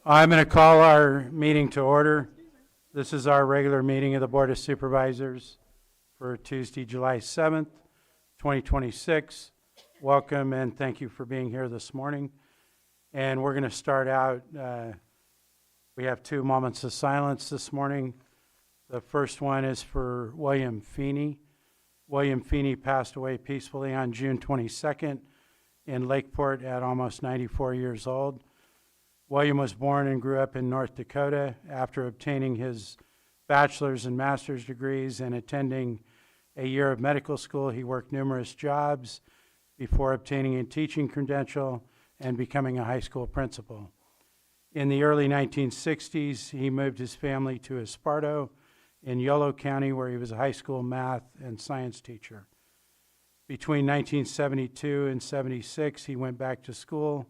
I'm going to call our meeting to order. This is our regular meeting of the Board of Supervisors for Tuesday, July 7th, 2026. Welcome and thank you for being here this morning. And we're going to start out, we have 2 moments of silence this morning. The first one is for William Feeney. William Feeney passed away peacefully on June 22nd in Lakeport at almost 94 years old. William was born and grew up in North Dakota. After obtaining his bachelor's and master's degrees and attending a year of medical school, he worked numerous jobs before obtaining a teaching credential and becoming a high school principal. In the early 1960s, he moved his family to Esparto in Yolo County, where he was a high school math and science teacher. Between 1972 and 76, he went back to school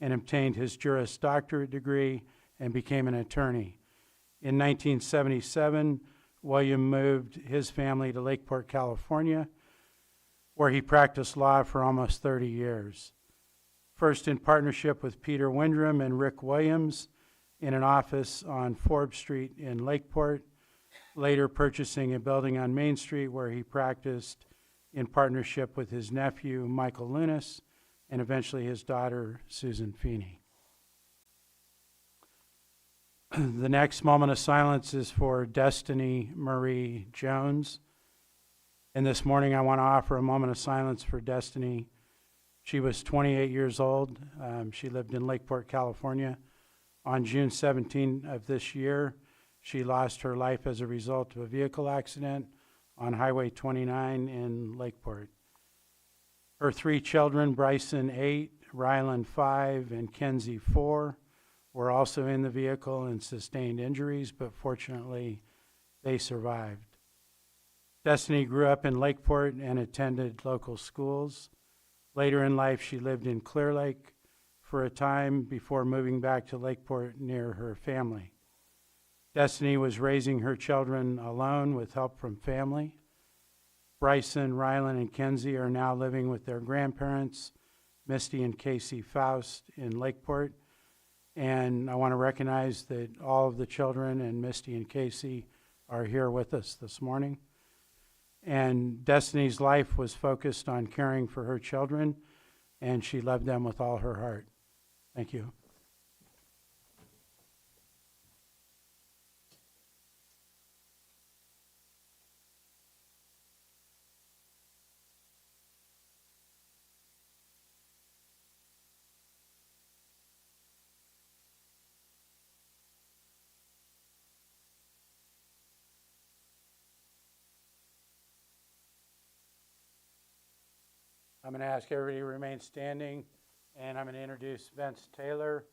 and obtained his Juris Doctorate degree and became an attorney. In 1977, William moved his family to Lakeport, California, where he practiced law for almost 30 years. First in partnership with Peter Windrum and Rick Williams in an office on Forbes Street in Lakeport, later purchasing a building on Main Street where he practiced in partnership with his nephew, Michael Lunas, and eventually his daughter, Susan Feeney. The next moment of silence is for Destiny Marie Jones. And this morning I want to offer a moment of silence for Destiny. She was 28 years old. She lived in Lakeport, California. On June 17 of this year, she lost her life as a result of a vehicle accident on Highway 29 in Lakeport. Her 3 children, Bryson 8, Rylan 5, and Kenzie 4, were also in the vehicle and sustained injuries, but fortunately they survived. Destiny grew up in Lakeport and attended local schools. Later in life, she lived in Clear Lake for a time before moving back to Lakeport near her family. Destiny was raising her children alone with help from family. Bryson, Rylan, and Kenzie are now living with their grandparents, Misty and Casey Faust, in Lakeport. And I want to recognize that all of the children and Misty and Casey are here with us this morning. And Destiny's life was focused on caring for her children, and she loved them with all her heart. Thank you. I'm going to ask everybody to remain standing, and I'm going to introduce Vince Taylor,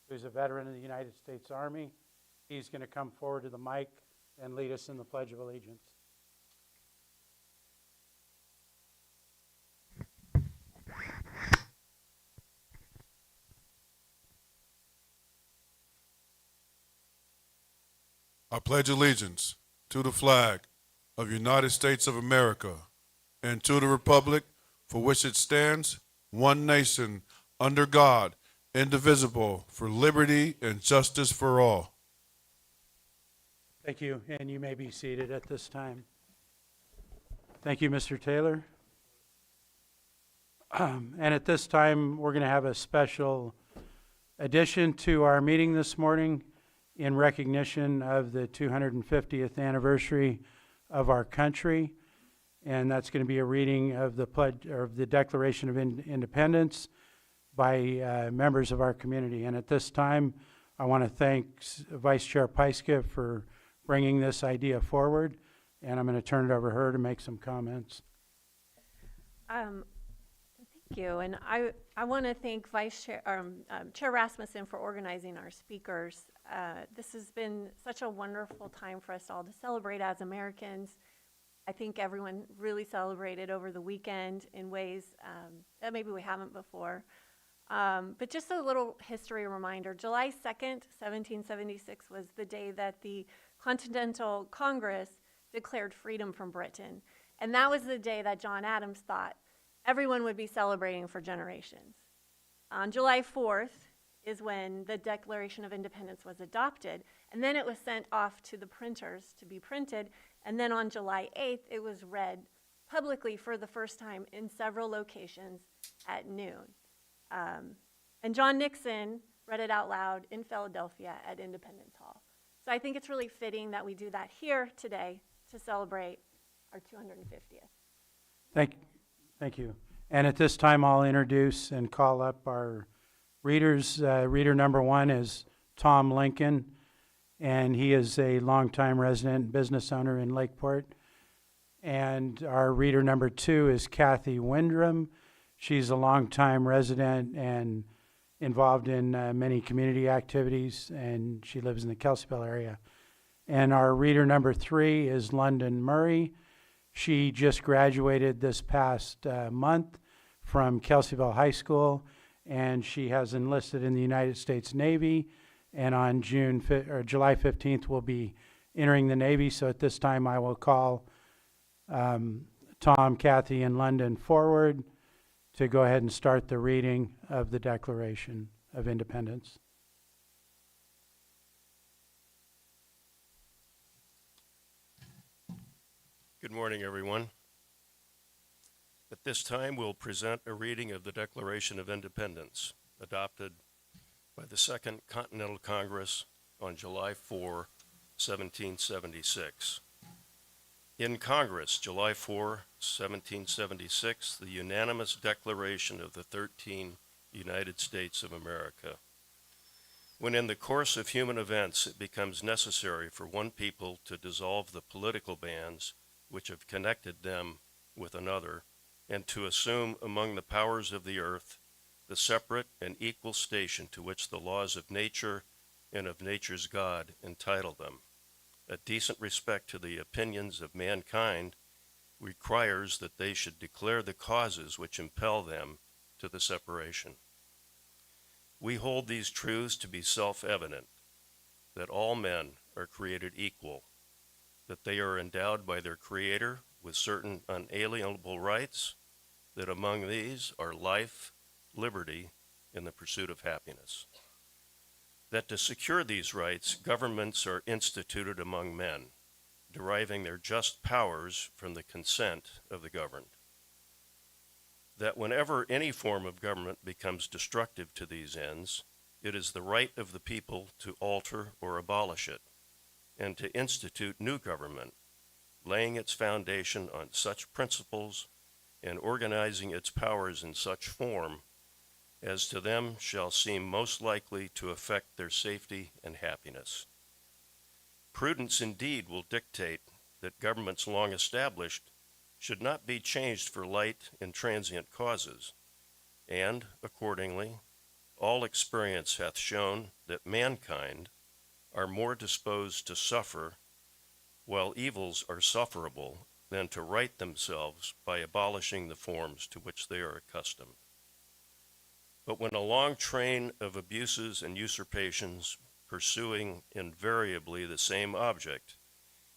who's a veteran of the United States Army. He's going to come forward to the mic and lead us in the Pledge of Allegiance. I pledge allegiance to the flag of the United States of America and to the republic for which it stands, one nation, under God, indivisible, for liberty and justice for all. Thank you, and you may be seated at this time. Thank you, Mr. Taylor. And at this time, we're going to have a special addition to our meeting this morning in recognition of the 250th anniversary of our country. And that's going to be a reading of the pledge or the Declaration of Independence by members of our community. And at this time, I want to thank Vice Chair Peiska for bringing this idea forward. And I'm going to turn it over to her to make some comments. Thank you. And I want to thank Chair Rasmussen for organizing our speakers. This has been such a wonderful time for us all to celebrate as Americans. I think everyone really celebrated over the weekend in ways that maybe we haven't before. But just a little history reminder, July 2nd, 1776 was the day that the Continental Congress declared freedom from Britain. And that was the day that John Adams thought everyone would be celebrating for generations. On July 4th, is when the Declaration of Independence was adopted. And then it was sent off to the printers to be printed. And then on July 8th, it was read publicly for the first time in several locations at noon. And John Nixon read it out loud in Philadelphia at Independence Hall. So I think it's really fitting that we do that here today to celebrate our 250th. Thank you. And at this time, I'll introduce and call up our readers. Reader number 1 is Tom Lincoln, and he is a longtime resident and business owner in Lakeport. And our reader number 2 is Kathy Windrum. She's a longtime resident and involved in many community activities, and she lives in the Kelseyville area. And our reader number 3 is London Murray. She just graduated this past month from Kelseyville High School, and she has enlisted in the United States Navy, and on July 15th will be entering the Navy. So at this time, I will call Tom, Kathy, and London forward to go ahead and start the reading of the Declaration of Independence. Good morning, everyone. At this time, we'll present a reading of the Declaration of Independence, adopted by the Second Continental Congress on July 4, 1776. In Congress, July 4, 1776, the unanimous declaration of the 13 United States of America. When in the course of human events it becomes necessary for one people to dissolve the political bands which have connected them with another, and to assume among the powers of the earth the separate and equal station to which the laws of nature and of nature's God entitle them. A decent respect to the opinions of mankind requires that they should declare the causes which impel them to the separation. We hold these truths to be self-evident, that all men are created equal, that they are endowed by their Creator with certain unalienable rights, that among these are life, liberty, and the pursuit of happiness. That to secure these rights, governments are instituted among men, deriving their just powers from the consent of the governed. That whenever any form of government becomes destructive to these ends, it is the right of the people to alter or abolish it, and to institute new government, laying its foundation on such principles and organizing its powers in such form as to them shall seem most likely to affect their safety and happiness. Prudence indeed will dictate that governments long established should not be changed for light and transient causes, and, accordingly, all experience hath shown that mankind are more disposed to suffer, while evils are sufferable, than to right themselves by abolishing the forms to which they are accustomed. But when a long train of abuses and usurpations, pursuing invariably the same object,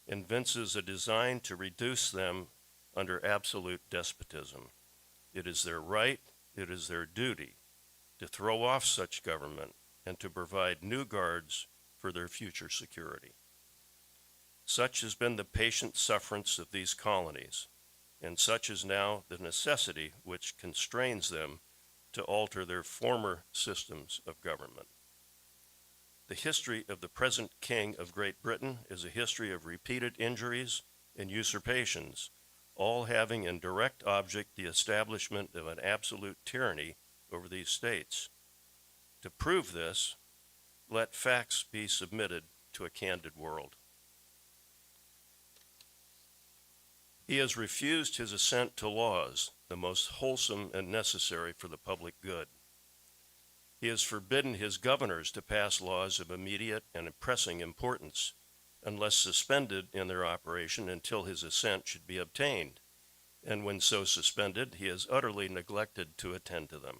evinces a design to reduce them under absolute despotism, it is their right, it is their duty, to throw off such government and to provide new guards for their future security. Such has been the patient sufferance of these colonies, and such is now the necessity which constrains them to alter their former systems of government. The history of the present King of Great Britain is a history of repeated injuries and usurpations, all having in direct object the establishment of an absolute tyranny over these states. To prove this, let facts be submitted to a candid world. He has refused his assent to laws, the most wholesome and necessary for the public good. He has forbidden his governors to pass laws of immediate and pressing importance, unless suspended in their operation until his assent should be obtained, and when so suspended, he has utterly neglected to attend to them.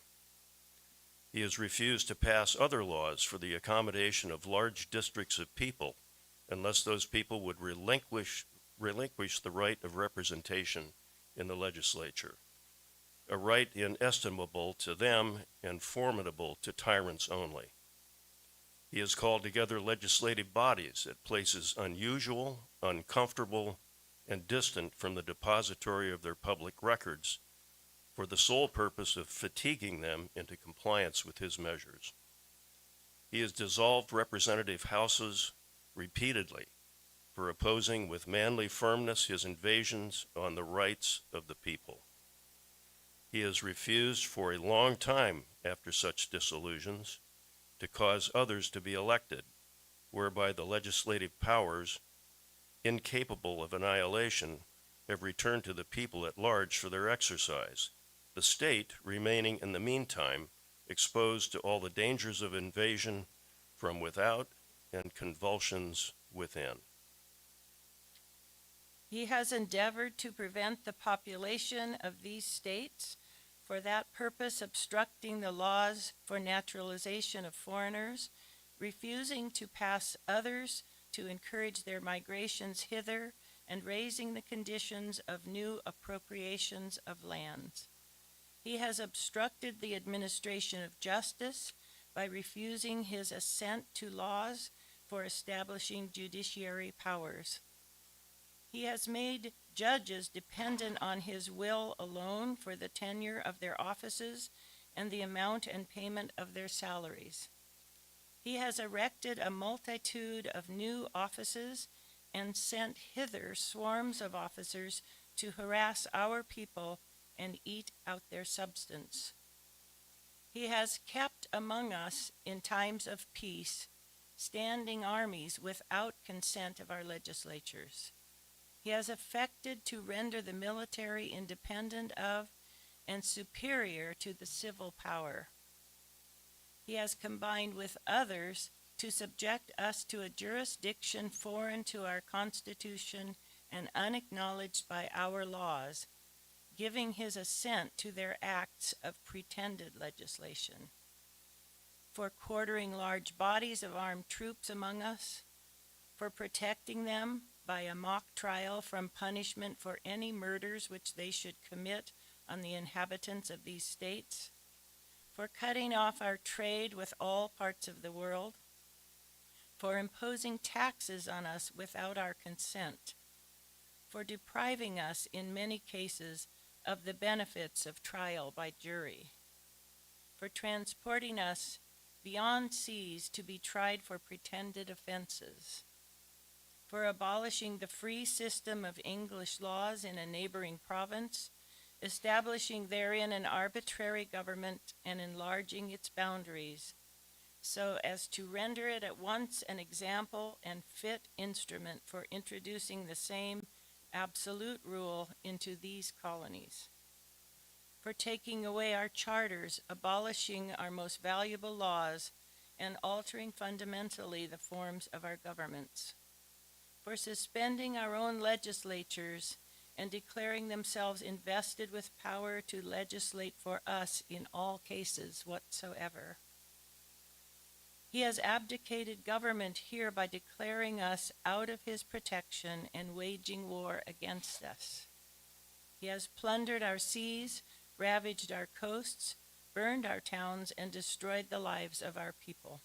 He has refused to pass other laws for the accommodation of large districts of people, unless those people would relinquish the right of representation in the legislature, a right inestimable to them and formidable to tyrants only. He has called together legislative bodies at places unusual, uncomfortable, and distant from the depository of their public records for the sole purpose of fatiguing them into compliance with his measures. He has dissolved representative houses repeatedly for opposing with manly firmness his invasions on the rights of the people. He has refused for a long time after such dissolutions to cause others to be elected, whereby the legislative powers, incapable of annihilation, have returned to the people at large for their exercise, the state remaining in the meantime exposed to all the dangers of invasion from without and convulsions within. He has endeavored to prevent the population of these states, for that purpose obstructing the laws for naturalization of foreigners, refusing to pass others to encourage their migrations hither, and raising the conditions of new appropriations of lands. He has obstructed the administration of justice by refusing his assent to laws for establishing judiciary powers. He has made judges dependent on his will alone for the tenure of their offices and the amount and payment of their salaries. He has erected a multitude of new offices and sent hither swarms of officers to harass our people and eat out their substance. He has kept among us in times of peace standing armies without consent of our legislatures. He has affected to render the military independent of and superior to the civil power. He has combined with others to subject us to a jurisdiction foreign to our Constitution and unacknowledged by our laws, giving his assent to their acts of pretended legislation. For quartering large bodies of armed troops among us, for protecting them by a mock trial from punishment for any murders which they should commit on the inhabitants of these states, for cutting off our trade with all parts of the world, for imposing taxes on us without our consent, for depriving us in many cases of the benefits of trial by jury, for transporting us beyond seas to be tried for pretended offenses, for abolishing the free system of English laws in a neighboring province, establishing therein an arbitrary government and enlarging its boundaries, so as to render it at once an example and fit instrument for introducing the same absolute rule into these colonies, for taking away our charters, abolishing our most valuable laws, and altering fundamentally the forms of our governments, for suspending our own legislatures and declaring themselves invested with power to legislate for us in all cases whatsoever. He has abdicated government here by declaring us out of his protection and waging war against us. He has plundered our seas, ravaged our coasts, burned our towns, and destroyed the lives of our people.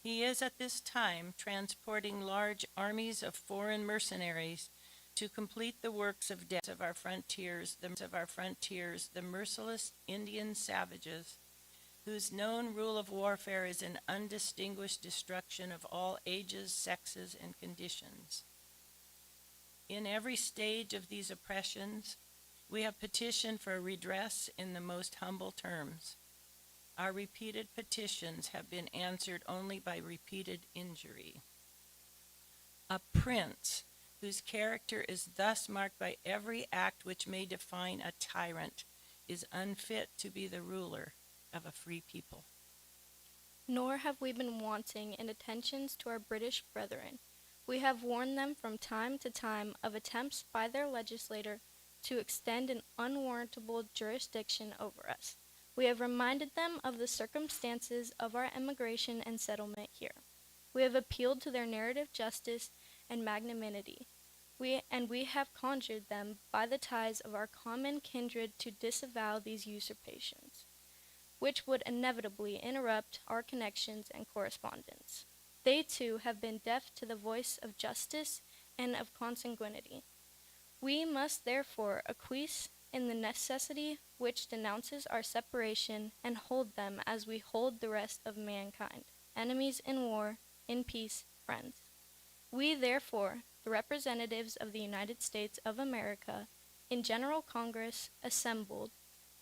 He is at this time transporting large armies of foreign mercenaries to complete the works of death of our frontiers, the merciless Indian savages, whose known rule of warfare is an undistinguished destruction of all ages, sexes, and conditions. In every stage of these oppressions, we have petitioned for redress in the most humble terms. Our repeated petitions have been answered only by repeated injury. A prince whose character is thus marked by every act which may define a tyrant is unfit to be the ruler of a free people. Nor have we been wanting in attentions to our British brethren. We have warned them from time to time of attempts by their legislator to extend an unwarrantable jurisdiction over us. We have reminded them of the circumstances of our emigration and settlement here. We have appealed to their narrative justice and magnanimity. We have conjured them by the ties of our common kindred to disavow these usurpations. which would inevitably interrupt our connections and correspondence. They too have been deaf to the voice of justice and of consanguinity. We must therefore acquiesce in the necessity which denounces our separation and hold them as we hold the rest of mankind, enemies in war, in peace, friends. We therefore, the representatives of the United States of America, in General Congress assembled,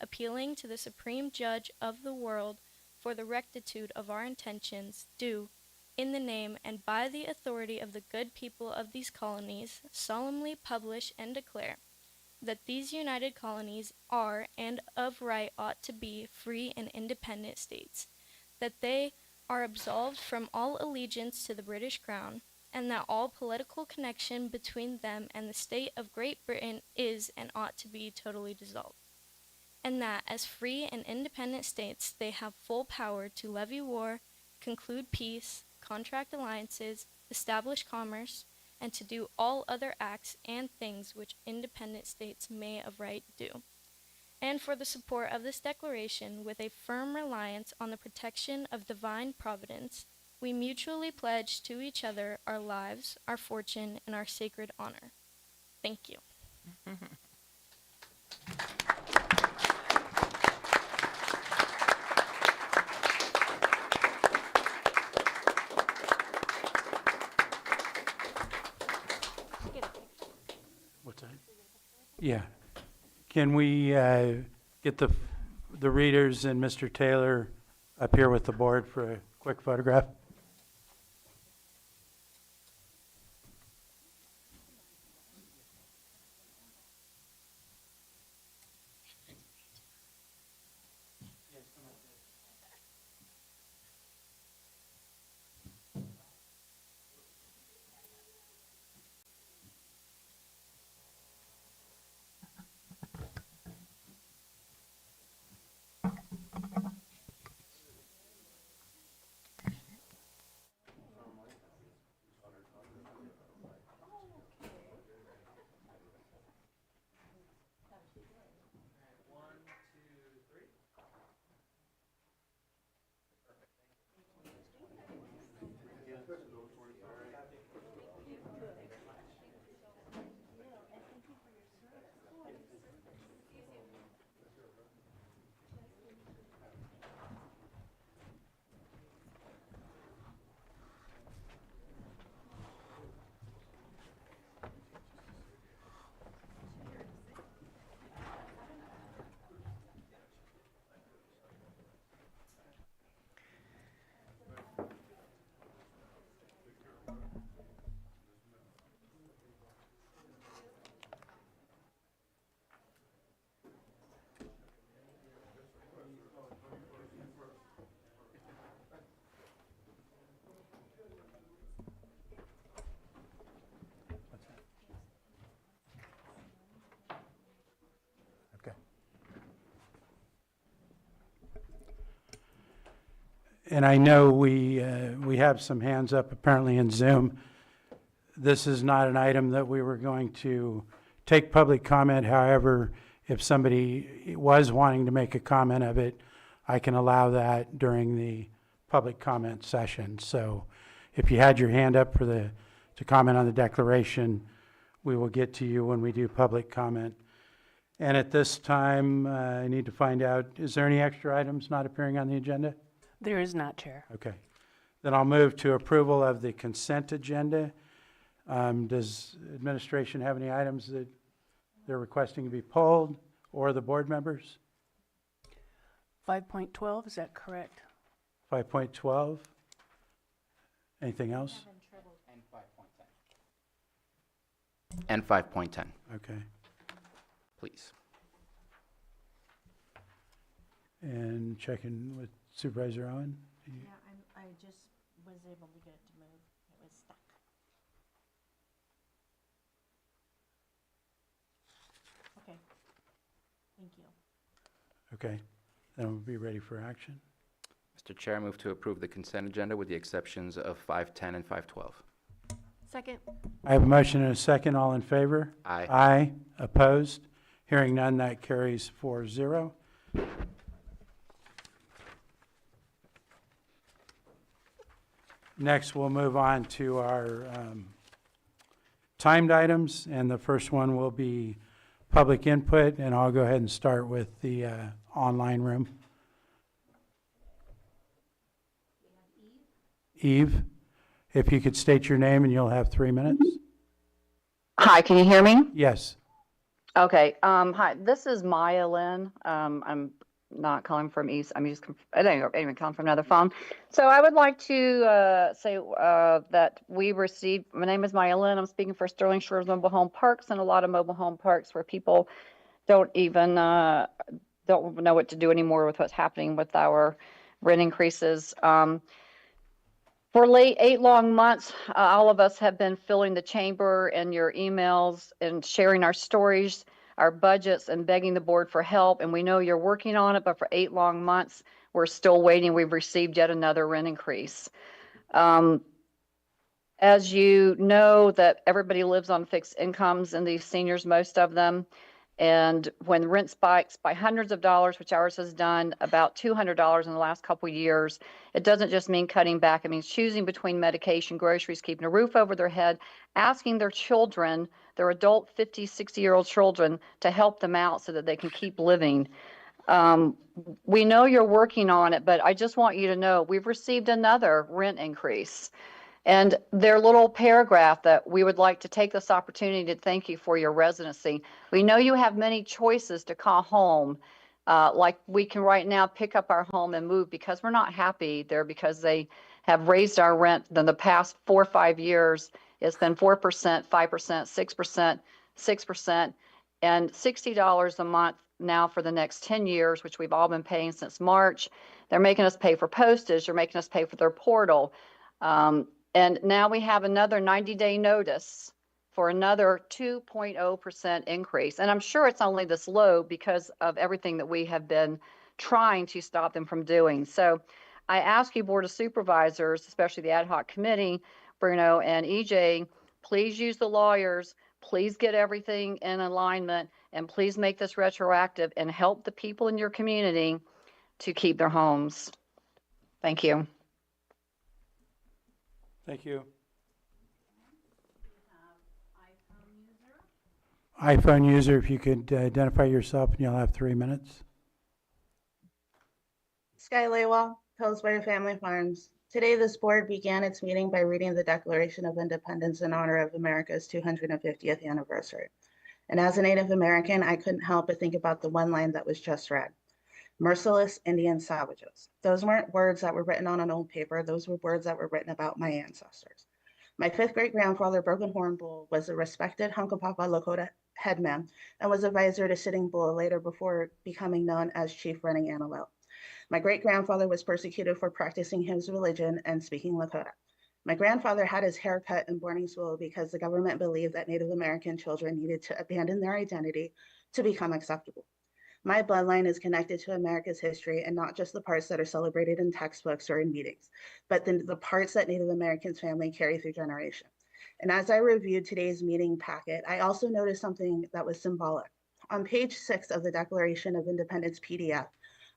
appealing to the Supreme Judge of the world for the rectitude of our intentions, do, in the name and by the authority of the good people of these colonies, solemnly publish and declare that these united colonies are and of right ought to be free and independent states, that they are absolved from all allegiance to the British Crown, and that all political connection between them and the state of Great Britain is and ought to be totally dissolved, and that as free and independent states they have full power to levy war, conclude peace, contract alliances, establish commerce, and to do all other acts and things which independent states may of right do. And for the support of this declaration, with a firm reliance on the protection of divine providence, we mutually pledge to each other our lives, our fortune, and our sacred honor. Thank you. What's that? Yeah. Can we get the readers and Mr. Taylor up here with the board for a quick photograph? Okay. And I know we have some hands up apparently in Zoom. This is not an item that we were going to take public comment. However, if somebody was wanting to make a comment of it, I can allow that during the public comment session. So if you had your hand up to comment on the declaration, we will get to you when we do public comment. And at this time, I need to find out, is there any extra items not appearing on the agenda? There is not, Chair. Okay. Then I'll move to approval of the consent agenda. Does administration have any items that they're requesting to be pulled, or the board members? 5.12, is that correct? 5.12? Anything else? And 5.10, Okay. please. And checking with Supervisor Owen? Yeah, I just was able to get it to move. It was stuck. Okay. Thank you. Okay. Then we'll be ready for action. Mr. Chair, I move to approve the consent agenda with the exceptions of 5.10 and 5.12. Second. I have a motion and a second. All in favor? Aye. Aye. Opposed? Hearing none, that carries 4-0. Next, we'll move on to our timed items, and the first one will be public input, and I'll go ahead and start with the online room. Eve, if you could state your name and you'll have 3 minutes. Hi, can you hear me? Yes. Okay. Hi, this is Maya Lynn. I'm not calling from East. I'm just anyway, calling from another phone. So I would like to say that we received. My name is Maya Lynn. I'm speaking for Sterling Shores Mobile Home Parks and a lot of mobile home parks where people don't even don't know what to do anymore with what's happening with our rent increases. For 8 long months, all of us have been filling the chamber and your emails and sharing our stories, our budgets, and begging the board for help. And we know you're working on it, but for 8 long months, we're still waiting. We've received yet another rent increase. As you know, that everybody lives on fixed incomes, and these seniors, most of them. And when rent spikes by hundreds of dollars, which ours has done about $200 in the last couple of years, it doesn't just mean cutting back. It means choosing between medication, groceries, keeping a roof over their head, asking their children, their adult 50, 60-year-old children, to help them out so that they can keep living. We know you're working on it, but I just want you to know we've received another rent increase. And their little paragraph that we would like to take this opportunity to thank you for your residency. We know you have many choices to call home. Like we can right now pick up our home and move because we're not happy there because they have raised our rent in the past 4 or 5 years. It's been 4%, 5%, 6%, 6%, and $60 a month now for the next 10 years, which we've all been paying since March. They're making us pay for postage. They're making us pay for their portal. And now we have another 90-day notice for another 2.0% increase. And I'm sure it's only this low because of everything that we have been trying to stop them from doing. So I ask you, Board of Supervisors, especially the ad hoc committee, Bruno and EJ, please use the lawyers, please get everything in alignment, and please make this retroactive and help the people in your community to keep their homes. Thank you. Thank you. iPhone user, if you could identify yourself and you'll have 3 minutes. Sky Laywell, Pillsbury Family Farms. Today, this board began its meeting by reading the Declaration of Independence in honor of America's 250th anniversary. And as a Native American, I couldn't help but think about the one line that was just read. Merciless Indian savages. Those weren't words that were written on an old paper. Those were words that were written about my ancestors. My 5th great-grandfather, Broken Horn Bull, was a respected Hunkapapa Lakota headman and was advisor to Sitting Bull later before becoming known as Chief Running Antelope. My great-grandfather was persecuted for practicing his religion and speaking Lakota. My grandfather had his hair cut in boarding school because the government believed that Native American children needed to abandon their identity to become acceptable. My bloodline is connected to America's history, and not just the parts that are celebrated in textbooks or in meetings, but the parts that Native Americans family carry through generations. And as I reviewed today's meeting packet, I also noticed something that was symbolic. On page 6 of the Declaration of Independence PDF,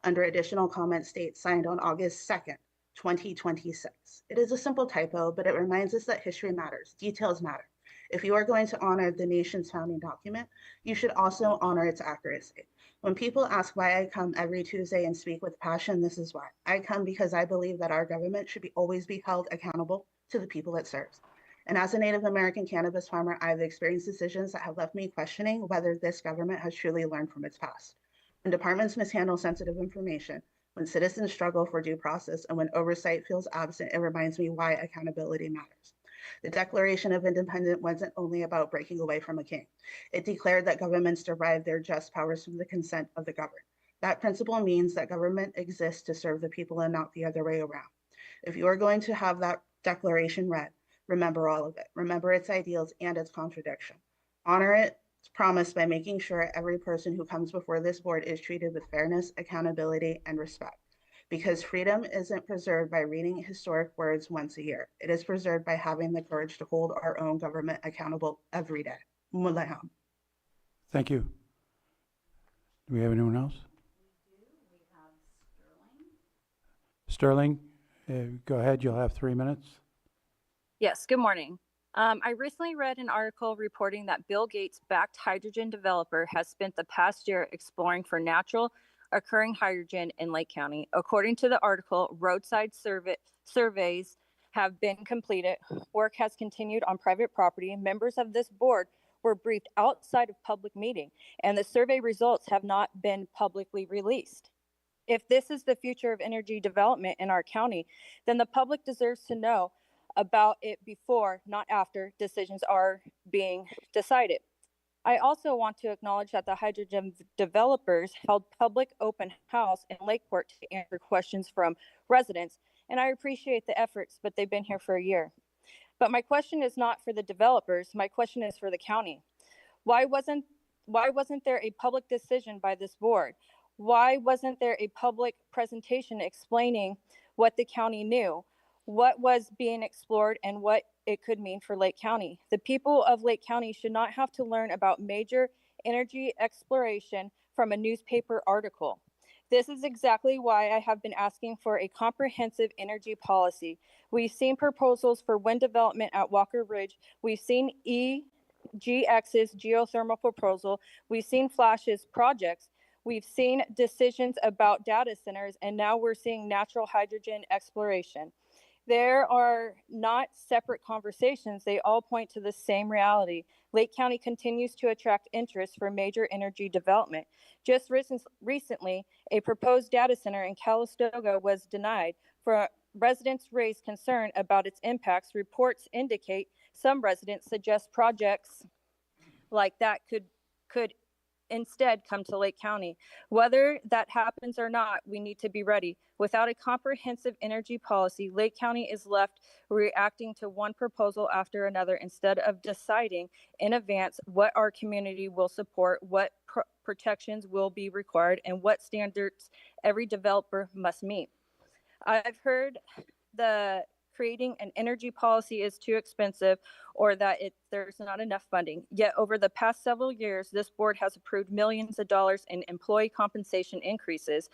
under additional comment states signed on August 2nd, 2026. It is a simple typo, but it reminds us that history matters, details matter. If you are going to honor the nation's founding document, you should also honor its accuracy. When people ask why I come every Tuesday and speak with passion, this is why. I come because I believe that our government should always be held accountable to the people it serves. And as a Native American cannabis farmer, I've experienced decisions that have left me questioning whether this government has truly learned from its past. When departments mishandle sensitive information, when citizens struggle for due process, and when oversight feels absent, it reminds me why accountability matters. The Declaration of Independence wasn't only about breaking away from a king. It declared that governments derive their just powers from the consent of the governed. That principle means that government exists to serve the people and not the other way around. If you are going to have that declaration read, remember all of it. Remember its ideals and its contradiction. Honor its promise by making sure every person who comes before this board is treated with fairness, accountability, and respect. Because freedom isn't preserved by reading historic words once a year. It is preserved by having the courage to hold our own government accountable every day. Mulaham. Thank you. Do we have anyone else? We do. We have Sterling. Sterling, go ahead. You'll have 3 minutes. Yes, good morning. I recently read an article reporting that Bill Gates backed hydrogen developer has spent the past year exploring for natural occurring hydrogen in Lake County. According to the article, roadside surveys have been completed. Work has continued on private property. Members of this board were briefed outside of public meeting, and the survey results have not been publicly released. If this is the future of energy development in our county, then the public deserves to know about it before, not after, decisions are being decided. I also want to acknowledge that the hydrogen developers held public open house in Lakeport to answer questions from residents, and I appreciate the efforts, but they've been here for a year. But my question is not for the developers, my question is for the county. Why wasn't there a public decision by this board? Why wasn't there a public presentation explaining what the county knew, what was being explored, and what it could mean for Lake County? The people of Lake County should not have to learn about major energy exploration from a newspaper article. This is exactly why I have been asking for a comprehensive energy policy. We've seen proposals for wind development at Walker Ridge. We've seen GX's geothermal proposal. We've seen Flash's projects. We've seen decisions about data centers, and now we're seeing natural hydrogen exploration. There are not separate conversations. They all point to the same reality. Lake County continues to attract interest for major energy development. Just recently, a proposed data center in Calistoga was denied. For residents raised concern about its impacts, reports indicate some residents suggest projects like that could instead come to Lake County. Whether that happens or not, we need to be ready. Without a comprehensive energy policy, Lake County is left reacting to one proposal after another instead of deciding in advance what our community will support, what protections will be required, and what standards every developer must meet. I've heard the creating an energy policy is too expensive or that there's not enough funding. Yet over the past several years, this board has approved millions of dollars in employee compensation increases.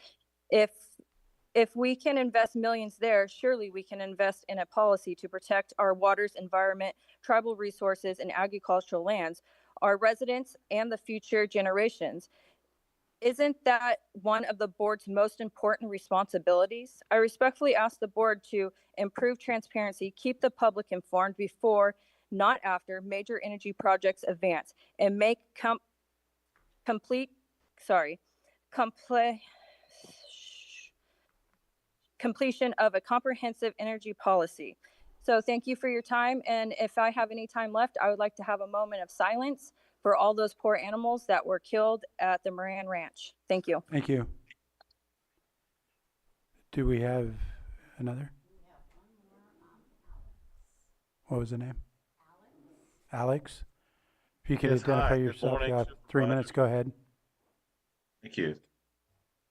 If we can invest millions there, surely we can invest in a policy to protect our waters, environment, tribal resources, and agricultural lands, our residents, and the future generations. Isn't that one of the board's most important responsibilities? I respectfully ask the board to improve transparency, keep the public informed before, not after, major energy projects advance, and make completion of a comprehensive energy policy. So thank you for your time, and if I have any time left, I would like to have a moment of silence for all those poor animals that were killed at the Moran Ranch. Thank you. Thank you. Do we have another? What was the name? Alex? If you could Yes, identify hi. Good yourself, morning, you have 3 minutes, go ahead. Thank you.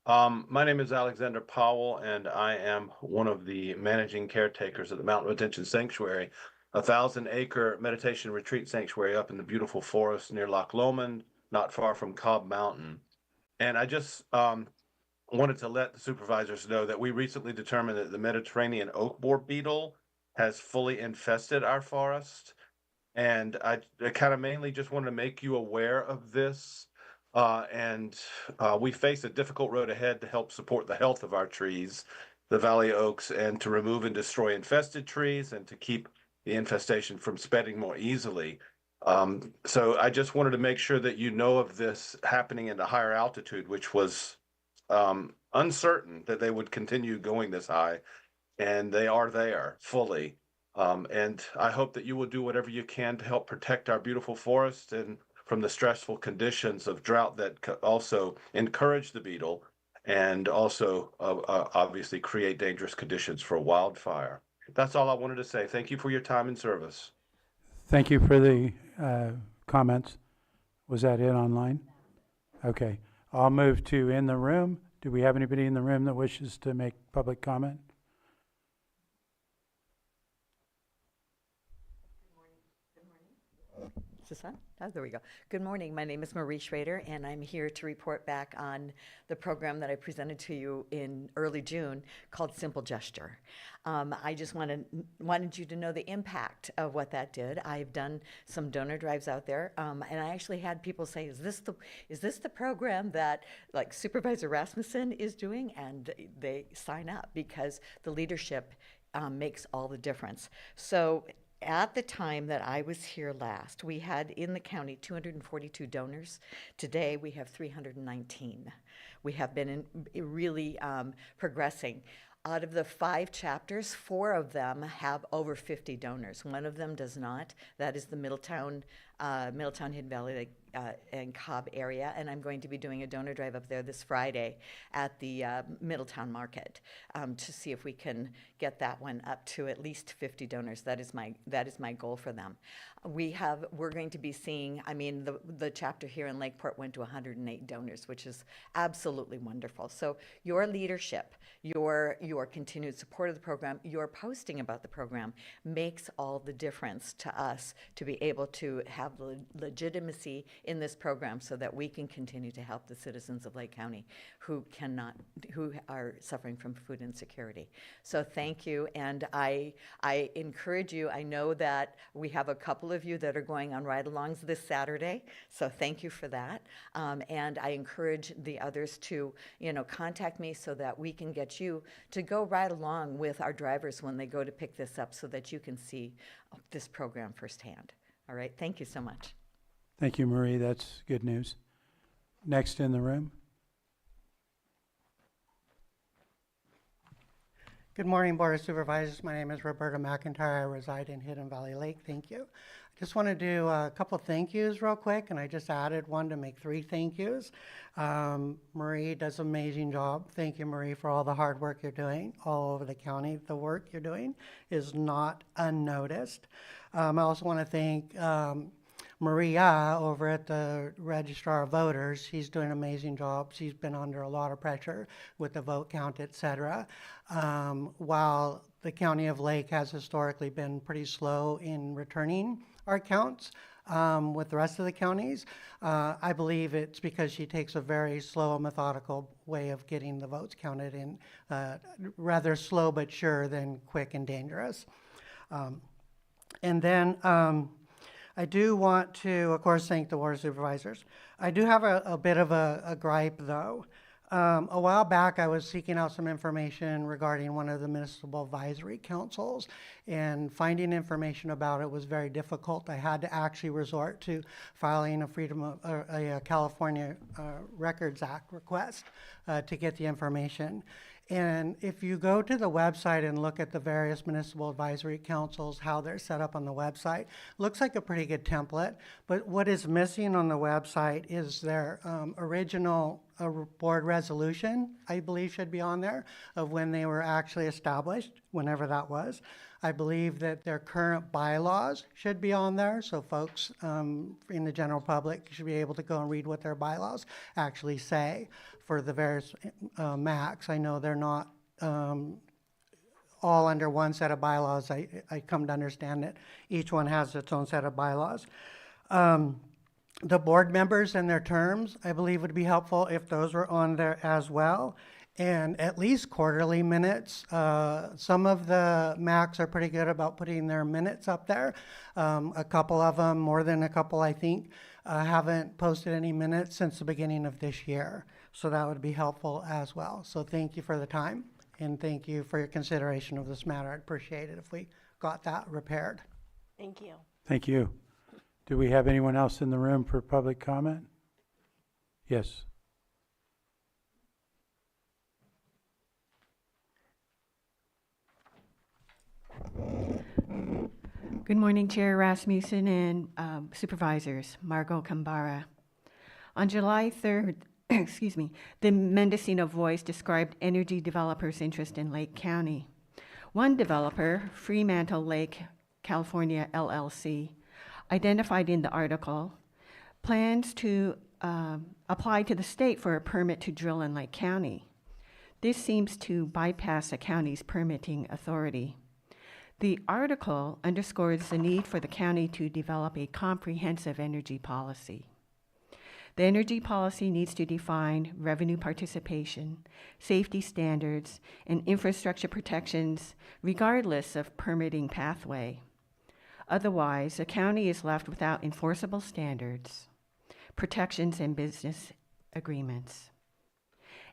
My name is Alexander Powell, and I am one of the managing caretakers of the Mountain Retention Sanctuary, a 1,000-acre meditation retreat sanctuary up in the beautiful forest near Loch Lomond, not far from Cobb Mountain. And I just wanted to let the supervisors know that we recently determined that the Mediterranean oak borer beetle has fully infested our forest. And I kind of mainly just wanted to make you aware of this. We face a difficult road ahead to help support the health of our trees, the valley oaks, and to remove and destroy infested trees and to keep the infestation from spreading more easily. So I just wanted to make sure that you know of this happening at a higher altitude, which was uncertain that they would continue going this high, and they are there fully. And I hope that you will do whatever you can to help protect our beautiful forest and from the stressful conditions of drought that also encourage the beetle and also obviously create dangerous conditions for wildfire. That's all I wanted to say. Thank you for your time and service. Thank you for the comments. Was that it online? Okay. I'll move to in the room. Do we have anybody in the room that wishes to make public comment? this on? Oh, there we go. Good morning. My name is Marie Schrader, and I'm here to report back on the program that I presented to you in early June called Simple Gesture. I just wanted you to know the impact of what that did. I've done some donor drives out there, and I actually had people say, "Is this the program that like Supervisor Rasmussen is doing?" And they sign up because the leadership makes all the difference. So at the time that I was here last, we had in the county 242 donors. Today we have 319. We have been really progressing. Out of the 5 chapters, 4 of them have over 50 donors. One of them does not. That is the Middletown, Hidden Valley and Cobb area, and I'm going to be doing a donor drive up there this Friday at the Middletown Market to see if we can get that one up to at least 50 donors. That is my goal for them. We're going to be seeing, I mean, the chapter here in Lakeport went to 108 donors, which is absolutely wonderful. So your leadership, your continued support of the program, your posting about the program makes all the difference to us to be able to have legitimacy in this program so that we can continue to help the citizens of Lake County who are suffering from food insecurity. So thank you, and I encourage you. I know that we have a couple of you that are going on ride-alongs this Saturday, so thank you for that. And I encourage the others to, contact me so that we can get you to go ride along with our drivers when they go to pick this up so that you can see this program firsthand. All right, thank you so much. Thank you, Marie. That's good news. Next in the room. Good morning, Board of Supervisors. My name is Roberta McIntyre. I reside in Hidden Valley Lake. Thank you. I just want to do a couple thank yous real quick, and I just added one to make 3 thank yous. Marie does an amazing job. Thank you, Marie, for all the hard work you're doing all over the county. The work you're doing is not unnoticed. I also want to thank Maria over at the Registrar of Voters. She's doing an amazing job. She's been under a lot of pressure with the vote count, et cetera. While the County of Lake has historically been pretty slow in returning our counts with the rest of the counties, I believe it's because she takes a very slow, methodical way of getting the votes counted in, rather slow but sure than quick and dangerous. And then I do want to, of course, thank the Board of Supervisors. I do have a bit of a gripe, though. A while back, I was seeking out some information regarding one of the municipal advisory councils, and finding information about it was very difficult. I had to actually resort to filing a California Records Act request to get the information. And if you go to the website and look at the various municipal advisory councils, how they're set up on the website, looks like a pretty good template. But what is missing on the website is their original board resolution, I believe should be on there, of when they were actually established, whenever that was. I believe that their current bylaws should be on there, so folks in the general public should be able to go and read what their bylaws actually say for the various MACs. I know they're not all under one set of bylaws. I come to understand that each one has its own set of bylaws. The board members and their terms, I believe would be helpful if those were on there as well. And at least quarterly minutes. Some of the MACs are pretty good about putting their minutes up there. A couple of them, more than a couple I think, haven't posted any minutes since the beginning of this year. So that would be helpful as well. So thank you for the time, and thank you for your consideration of this matter. I'd appreciate it if we got that repaired. Thank you. Thank you. Do we have anyone else in the room for public comment? Yes. Good morning, Chair Rasmussen and Supervisors. Margot Kambara. On July 3rd, excuse me, the Mendocino Voice described energy developers' interest in Lake County. One developer, Fremantle Lake California LLC, identified in the article, plans to apply to the state for a permit to drill in Lake County. This seems to bypass the county's permitting authority. The article underscores the need for the county to develop a comprehensive energy policy. The energy policy needs to define revenue participation, safety standards, and infrastructure protections regardless of permitting pathway. Otherwise, the county is left without enforceable standards, protections, and business agreements.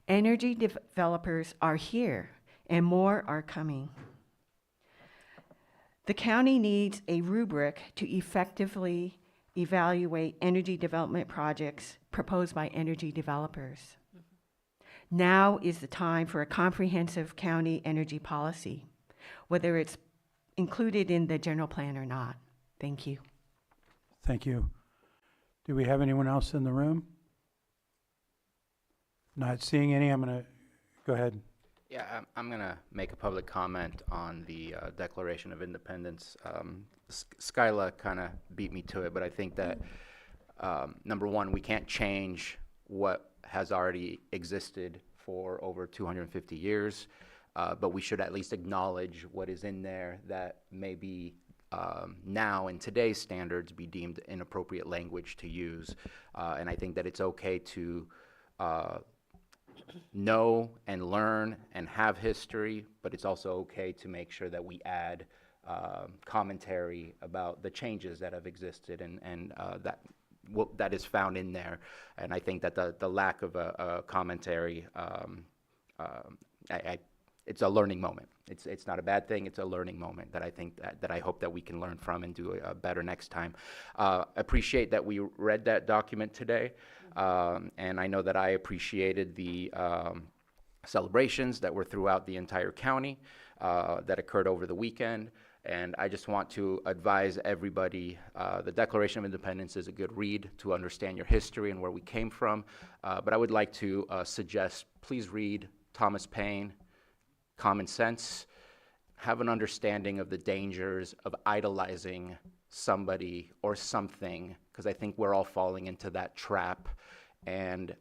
Energy developers are here, and more are coming. The county needs a rubric to effectively evaluate energy development projects proposed by energy developers. Now is the time for a comprehensive county energy policy, whether it's included in the general plan or not. Thank you. Thank you. Do we have anyone else in the room? Not seeing any. I'm going to go ahead. Yeah, I'm going to make a public comment on the Declaration of Independence. Skyla kind of beat me to it, but I think that, number one, we can't change what has already existed for over 250 years, but we should at least acknowledge what is in there that may be now in today's standards be deemed inappropriate language to use. And I think that it's okay to know and learn and have history, but it's also okay to make sure that we add commentary about the changes that have existed and that is found in there. And I think that the lack of a commentary, it's a learning moment. It's not a bad thing. It's a learning moment that I think that I hope that we can learn from and do better next time. Appreciate that we read that document today, and I know that I appreciated the celebrations that were throughout the entire county that occurred over the weekend. And I just want to advise everybody, the Declaration of Independence is a good read to understand your history and where we came from. But I would like to suggest, please read Thomas Paine, Common Sense. Have an understanding of the dangers of idolizing somebody or something, because I think we're all falling into that trap. And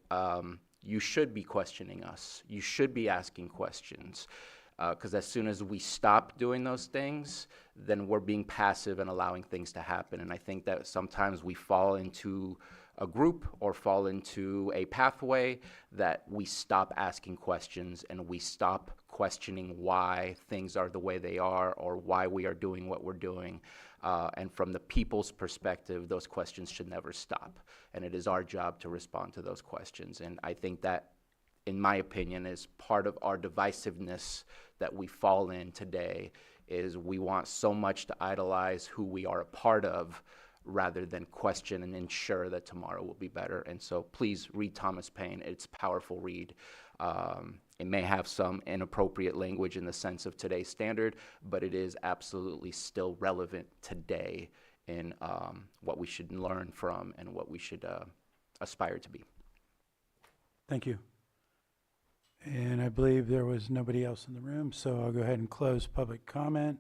you should be questioning us. You should be asking questions. Because as soon as we stop doing those things, then we're being passive and allowing things to happen. And I think that sometimes we fall into a group or fall into a pathway that we stop asking questions and we stop questioning why things are the way they are or why we are doing what we're doing. And from the people's perspective, those questions should never stop. And it is our job to respond to those questions. And I think that, in my opinion, is part of our divisiveness that we fall in today, is we want so much to idolize who we are a part of rather than question and ensure that tomorrow will be better. And so please read Thomas Paine. It's a powerful read. It may have some inappropriate language in the sense of today's standard, but it is absolutely still relevant today in what we should learn from and what we should aspire to be. Thank you. And I believe there was nobody else in the room, so I'll go ahead and close public comment.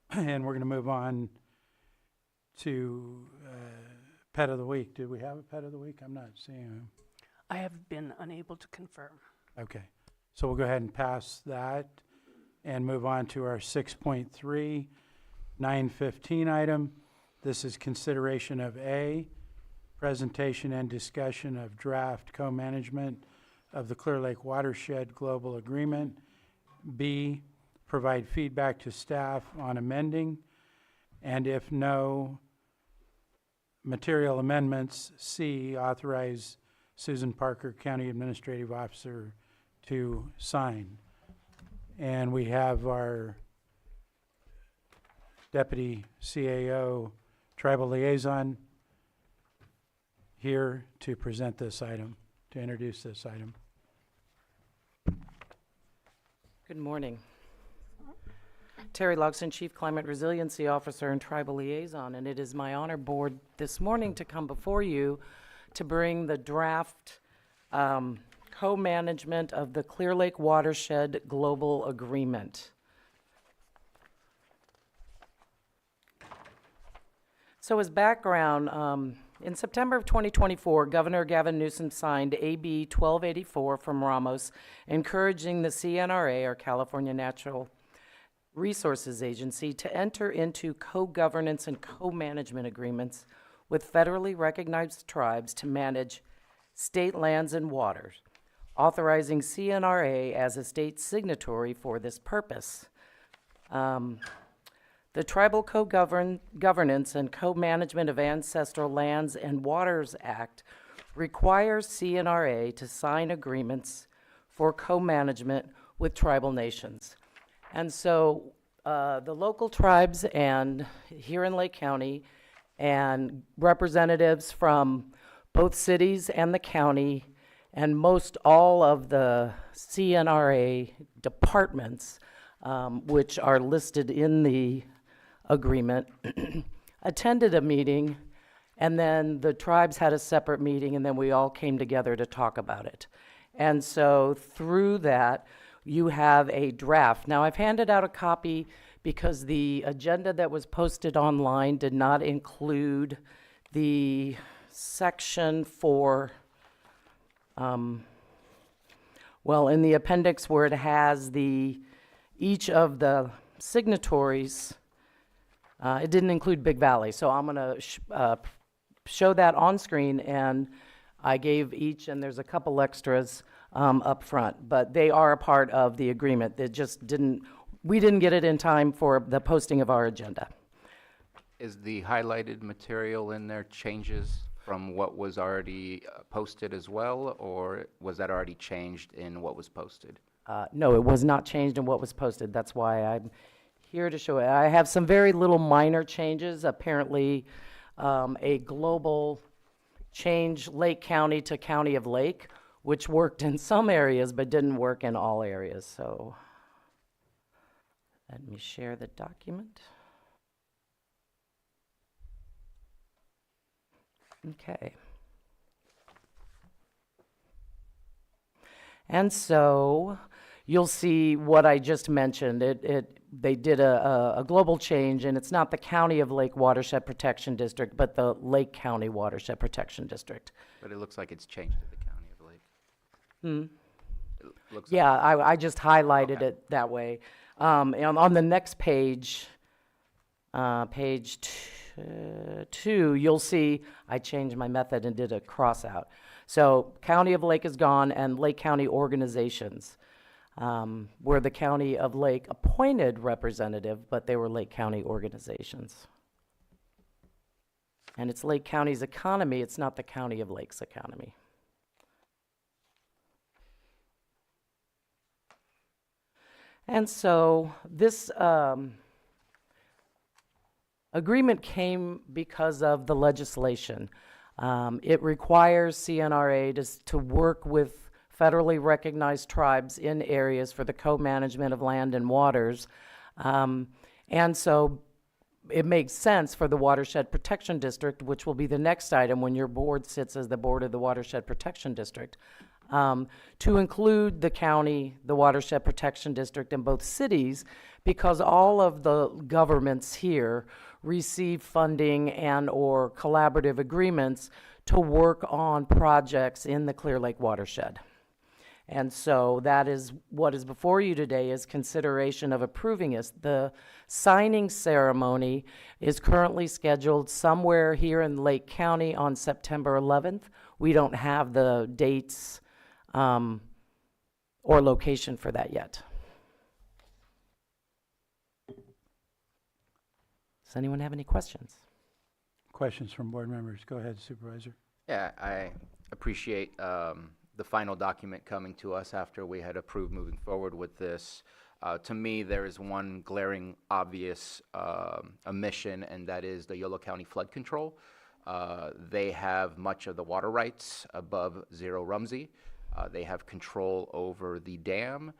And we're going to move on to Pet of the Week. Did we have a Pet of the Week? I'm not seeing him. I have been unable to confirm. Okay. So we'll go ahead and pass that and move on to our 6.3, 915 item. This is consideration of A, presentation and discussion of draft co-management of the Clear Lake Watershed Global Agreement. B, provide feedback to staff on amending, and if no material amendments, C, authorize Susan Parker, County Administrative Officer, to sign. And we have our Deputy CAO Tribal Liaison here to present this item, to introduce this item. Good morning. Terry Logson, Chief Climate Resiliency Officer and Tribal Liaison, and it is my honor, Board, this morning to come before you to bring the draft co-management of the Clear Lake Watershed Global Agreement. So as background, in September of 2024, Governor Gavin Newsom signed AB 1284 from Ramos, encouraging the CNRA, or California Natural Resources Agency to enter into co-governance and co-management agreements with federally recognized tribes to manage state lands and waters, authorizing CNRA as a state signatory for this purpose. The Tribal Co-Governance and Co-Management of Ancestral Lands and Waters Act requires CNRA to sign agreements for co-management with tribal nations. And so the local tribes and here in Lake County and representatives from both cities and the county and most all of the CNRA departments, which are listed in the agreement, attended a meeting, and then the tribes had a separate meeting, and then we all came together to talk about it. And so through that, you have a draft. Now, I've handed out a copy because the agenda that was posted online did not include the section for, well, in the appendix where it has each of the signatories, it didn't include Big Valley. So I'm going to show that on screen, and I gave each, and there's a couple extras up front, but they are a part of the agreement. It just we didn't get it in time for the posting of our agenda. Is the highlighted material in there changes from what was already posted as well, or was that already changed in what was posted? No, it was not changed in what was posted. That's why I'm here to show it. I have some very little minor changes. Apparently, a global change, Lake County to County of Lake, which worked in some areas but didn't work in all areas. So let me share the document. Okay. And so you'll see what I just mentioned. They did a global change, and it's not the County of Lake Watershed Protection District, but the Lake County Watershed Protection District. But it looks like it's changed to the County of Lake. It looks Yeah, like I just highlighted Okay. it that way. And on the next page, page 2, you'll see I changed my method and did a cross out. So County of Lake is gone, and Lake County organizations, where the County of Lake appointed representative, but they were Lake County organizations. And it's Lake County's economy, it's not the County of Lake's economy. And so this agreement came because of the legislation. It requires CNRA to work with federally recognized tribes in areas for the co-management of land and waters. And so it makes sense for the Watershed Protection District, which will be the next item when your board sits as the board of the Watershed Protection District, to include the county, the Watershed Protection District, and both cities, because all of the governments here receive funding and or collaborative agreements to work on projects in the Clear Lake watershed. And so that is what is before you today, is consideration of approving it. The signing ceremony is currently scheduled somewhere here in Lake County on September 11th. We don't have the dates or location for that yet. Does anyone have any questions? Questions from board members? Go ahead, Supervisor. Yeah, I appreciate the final document coming to us after we had approved moving forward with this. To me, there is one glaring, obvious omission, and that is the Yolo County flood control. They have much of the water rights above Zero Rumsey. They have control over the dam.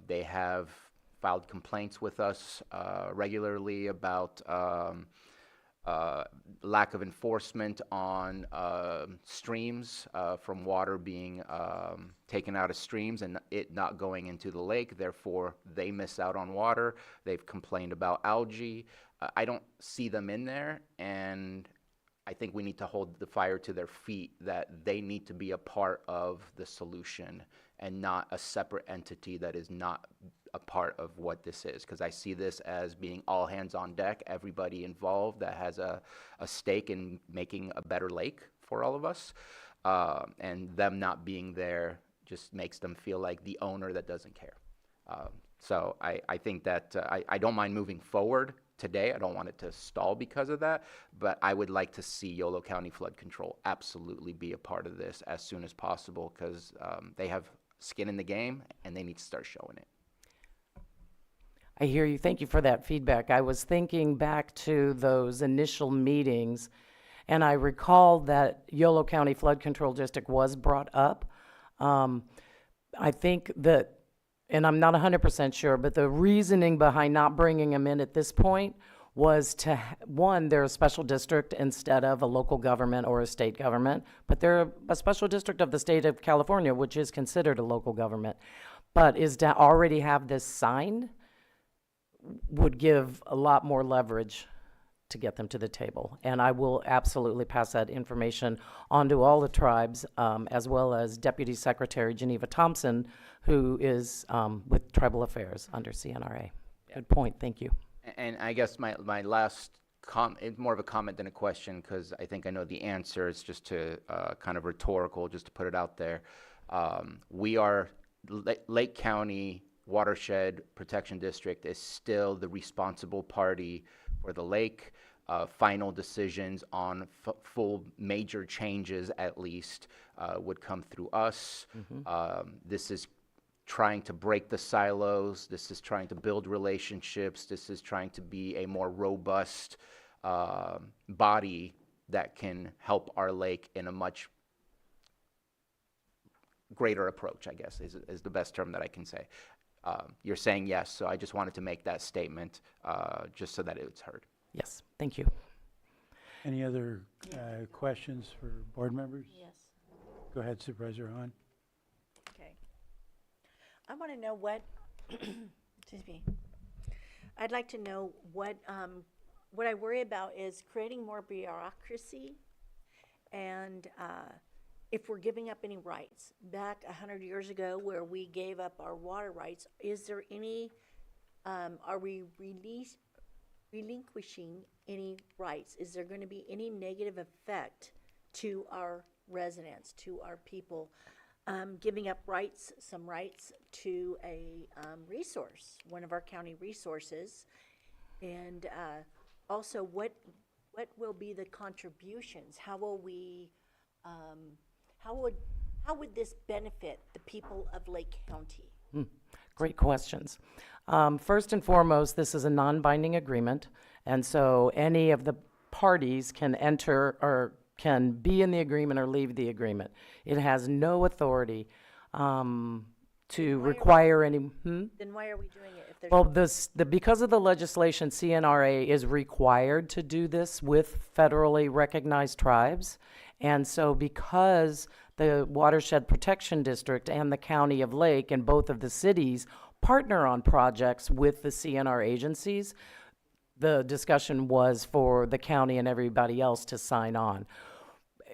They have filed complaints with us regularly about lack of enforcement on streams from water being taken out of streams and it not going into the lake. Therefore, they miss out on water. They've complained about algae. I don't see them in there, and I think we need to hold the fire to their feet that they need to be a part of the solution and not a separate entity that is not a part of what this is, because I see this as being all hands on deck, everybody involved that has a stake in making a better lake for all of us. And them not being there just makes them feel like the owner that doesn't care. So I think that I don't mind moving forward today. I don't want it to stall because of that, but I would like to see Yolo County Flood Control absolutely be a part of this as soon as possible, because they have skin in the game and they need to start showing it. I hear you. Thank you for that feedback. I was thinking back to those initial meetings, and I recall that Yolo County Flood Control District was brought up. I think that, and I'm not 100% sure, but the reasoning behind not bringing them in at this point was to, one, they're a special district instead of a local government or a state government, but they're a special district of the state of California, which is considered a local government. But is to already have this signed would give a lot more leverage to get them to the table. And I will absolutely pass that information on to all the tribes, as well as Deputy Secretary Geneva Thompson, who is with Tribal Affairs under CNRA. Yeah. Good point, thank you. And I guess my last it's more of a comment than a question, because I think I know the answer. It's just to kind of rhetorical, just to put it out there. We are, Lake County Watershed Protection District is still the responsible party for the lake. Final decisions on full major changes, at least, would come through us. This is trying to break the silos. This is trying to build relationships. This is trying to be a more robust body that can help our lake in a much greater approach, I guess, is the best term that I can say. You're saying yes, so I just wanted to make that statement just so that it's heard. Yes, thank you. Any other questions for board members? Yes. Go ahead, Supervisor Hahn. Okay. I want to know what, excuse me. I'd like to know what I worry about is creating more bureaucracy, and if we're giving up any rights. Back 100 years ago, where we gave up our water rights, is there any, are we relinquishing any rights? Is there going to be any negative effect to our residents, to our people, giving up rights, some rights to a resource, one of our county resources? And also, what will be the contributions? How will we, how would this benefit the people of Lake County? Great questions. First and foremost, this is a non-binding agreement, and so any of the parties can enter or can be in the agreement or leave the agreement. It has no authority to require any. Then why are we doing it if there's Well, no because of the legislation, CNRA is required to do this with federally recognized tribes, and so because the Watershed Protection District and the County of Lake and both of the cities partner on projects with the CNR agencies, the discussion was for the county and everybody else to sign on.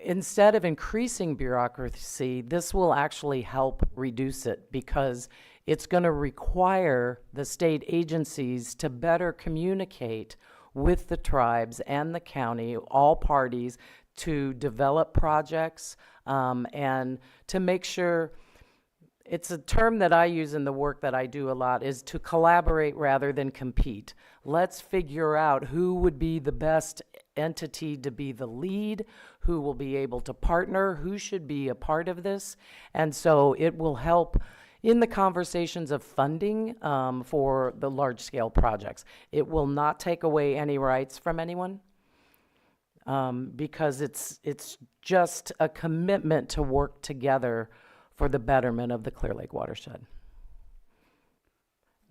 Instead of increasing bureaucracy, this will actually help reduce it, because it's going to require the state agencies to better communicate with the tribes and the county, all parties, to develop projects and to make sure, it's a term that I use in the work that I do a lot, is to collaborate rather than compete. Let's figure out who would be the best entity to be the lead, who will be able to partner, who should be a part of this. And so it will help in the conversations of funding for the large-scale projects. It will not take away any rights from anyone, because it's just a commitment to work together for the betterment of the Clear Lake watershed.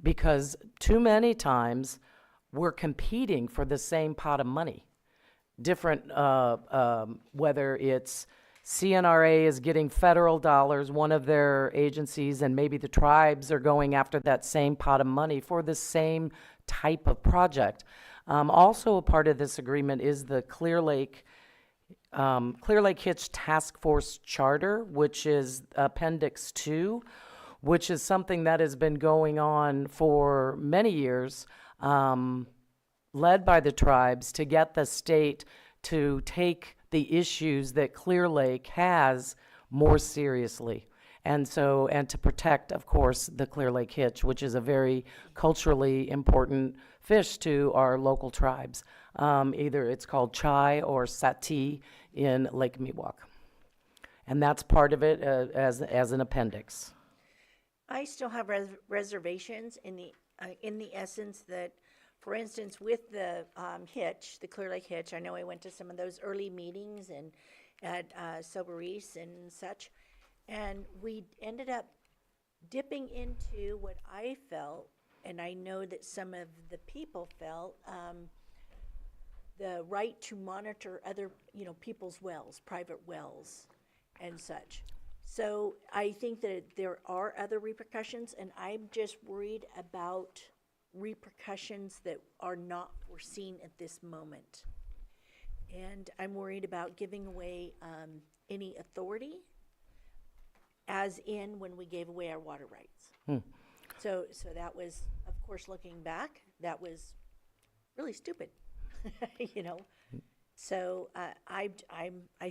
Because too many times we're competing for the same pot of money. Different, whether it's CNRA is getting federal dollars, one of their agencies, and maybe the tribes are going after that same pot of money for the same type of project. Also a part of this agreement is the Clear Lake Hitch Task Force Charter, which is Appendix 2, which is something that has been going on for many years, led by the tribes to get the state to take the issues that Clear Lake has more seriously. And so, and to protect, of course, the Clear Lake hitch, which is a very culturally important fish to our local tribes. Either it's called chai or sati in Lake Miwok. And that's part of it as an appendix. I still have reservations in the essence that, for instance, with the hitch, the Clear Lake hitch, I know I went to some of those early meetings and at Supervisors and such, and we ended up dipping into what I felt, and I know that some of the people felt, the right to monitor other, people's wells, private wells and such. So I think that there are other repercussions, and I'm just worried about repercussions that are not foreseen at this moment. And I'm worried about giving away any authority, as in when we gave away our water rights. So that was, of course, looking back, that was really stupid, So I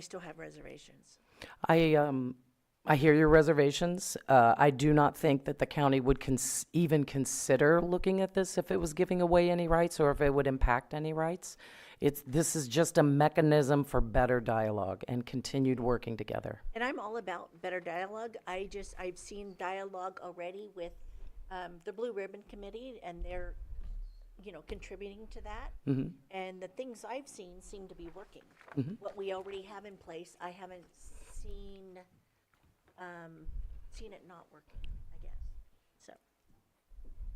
still have reservations. I hear your reservations. I do not think that the county would even consider looking at this if it was giving away any rights or if it would impact any rights. This is just a mechanism for better dialogue and continued working together. And I'm all about better dialogue. I've seen dialogue already with the Blue Ribbon Committee, and they're, contributing to that. Mm-hmm. And the things I've seen seem to be working. Mm-hmm. What we already have in place, I haven't seen it not working, I guess. So.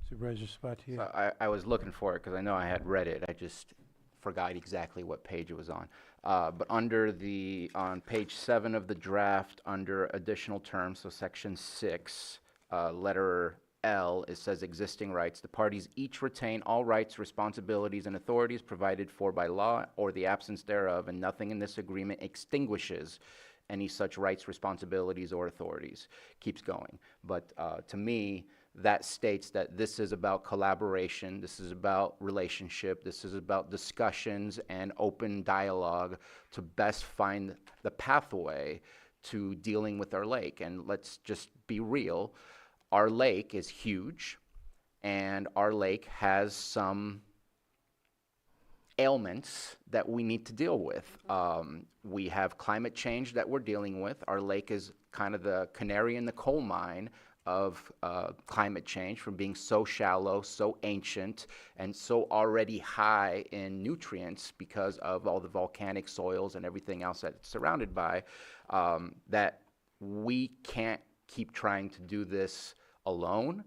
Supervisor Sabatier. So I was looking for it because I know I had read it. I just forgot exactly what page it was on. But on page 7 of the draft, under additional terms, so section 6, letter L, it says existing rights. The parties each retain all rights, responsibilities, and authorities provided for by law or the absence thereof, and nothing in this agreement extinguishes any such rights, responsibilities, or authorities. Keeps going. But to me, that states that this is about collaboration, this is about relationship, this is about discussions and open dialogue to best find the pathway to dealing with our lake. And let's just be real, our lake is huge, and our lake has some ailments that we need to deal with. We have climate change that we're dealing with. Our lake is kind of the canary in the coal mine of climate change, from being so shallow, so ancient, and so already high in nutrients because of all the volcanic soils and everything else that it's surrounded by, that we can't keep trying to do this alone.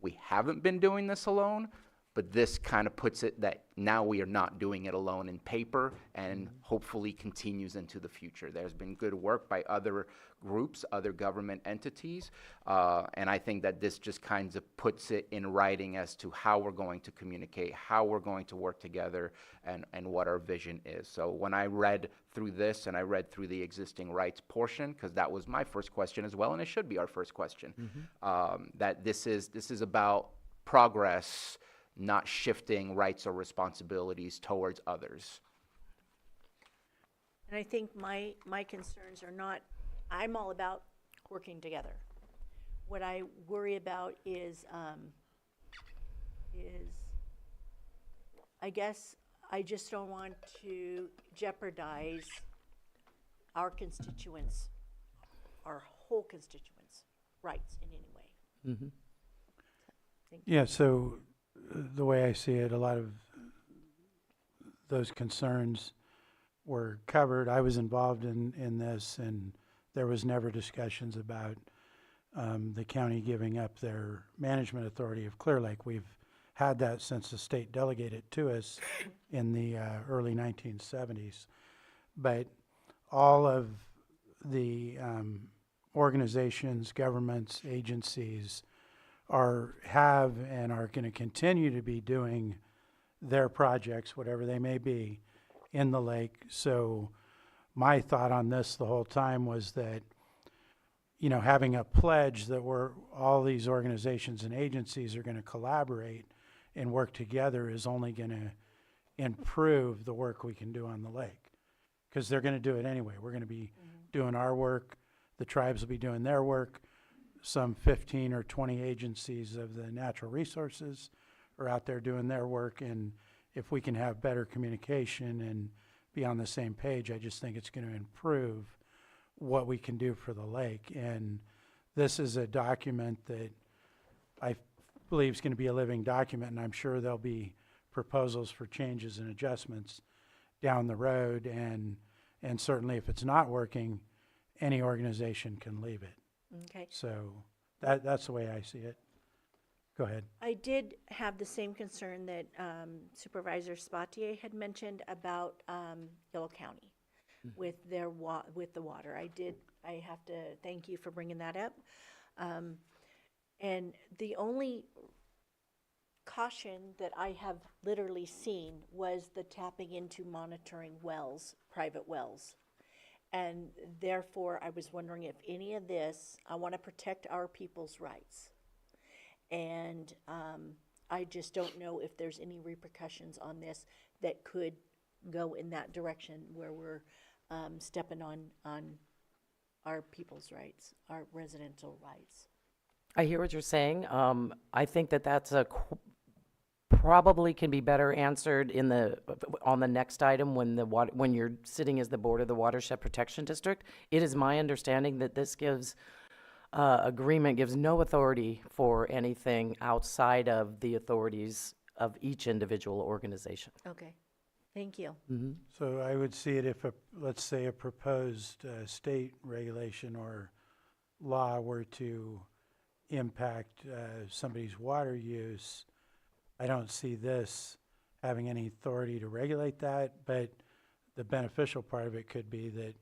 We haven't been doing this alone, but this kind of puts it that now we are not doing it alone in paper, and hopefully continues into the future. There's been good work by other groups, other government entities, and I think that this just kind of puts it in writing as to how we're going to communicate, how we're going to work together, and what our vision is. So when I read through this, and I read through the existing rights portion, because that was my first question as well, and it should be our first question, that this is about progress, not shifting rights or responsibilities towards others. And I think my concerns are not, I'm all about working together. What I worry about is I guess I just don't want to jeopardize our constituents, our whole constituents' rights in any way. Mm-hmm. Thank you. Yeah, so the way I see it, a lot of those concerns were covered. I was involved in this, and there was never discussions about the county giving up their management authority of Clear Lake. We've had that since the state delegated it to us in the early 1970s. But all of the organizations, governments, agencies have and are going to continue to be doing their projects, whatever they may be, in the lake. So my thought on this the whole time was that you know, having a pledge that all these organizations and agencies are going to collaborate and work together is only going to improve the work we can do on the lake. Because they're going to do it anyway. We're going to be doing our work. The tribes will be doing their work. Some 15 or 20 agencies of the natural resources are out there doing their work. And if we can have better communication and be on the same page, I just think it's going to improve what we can do for the lake. And this is a document that I believe is going to be a living document, and I'm sure there'll be proposals for changes and adjustments down the road. And certainly if it's not working, any organization can leave it. Okay. So that's the way I see it. Go ahead. I did have the same concern that Supervisor Spatier had mentioned about Yolo County with their with the water. I have to thank you for bringing that up. And the only caution that I have literally seen was the tapping into monitoring wells, private wells. And therefore, I was wondering if any of this, I want to protect our people's rights. And I just don't know if there's any repercussions on this that could go in that direction where we're stepping on our people's rights, our residential rights. I hear what you're saying. I think that that's probably can be better answered on the next item when you're sitting as the board of the Watershed Protection District. It is my understanding that this agreement gives no authority for anything outside of the authorities of each individual organization. Okay, thank you. Mm-hmm. So I would see it if, let's say, a proposed state regulation or law were to impact somebody's water use. I don't see this having any authority to regulate that, but the beneficial part of it could be that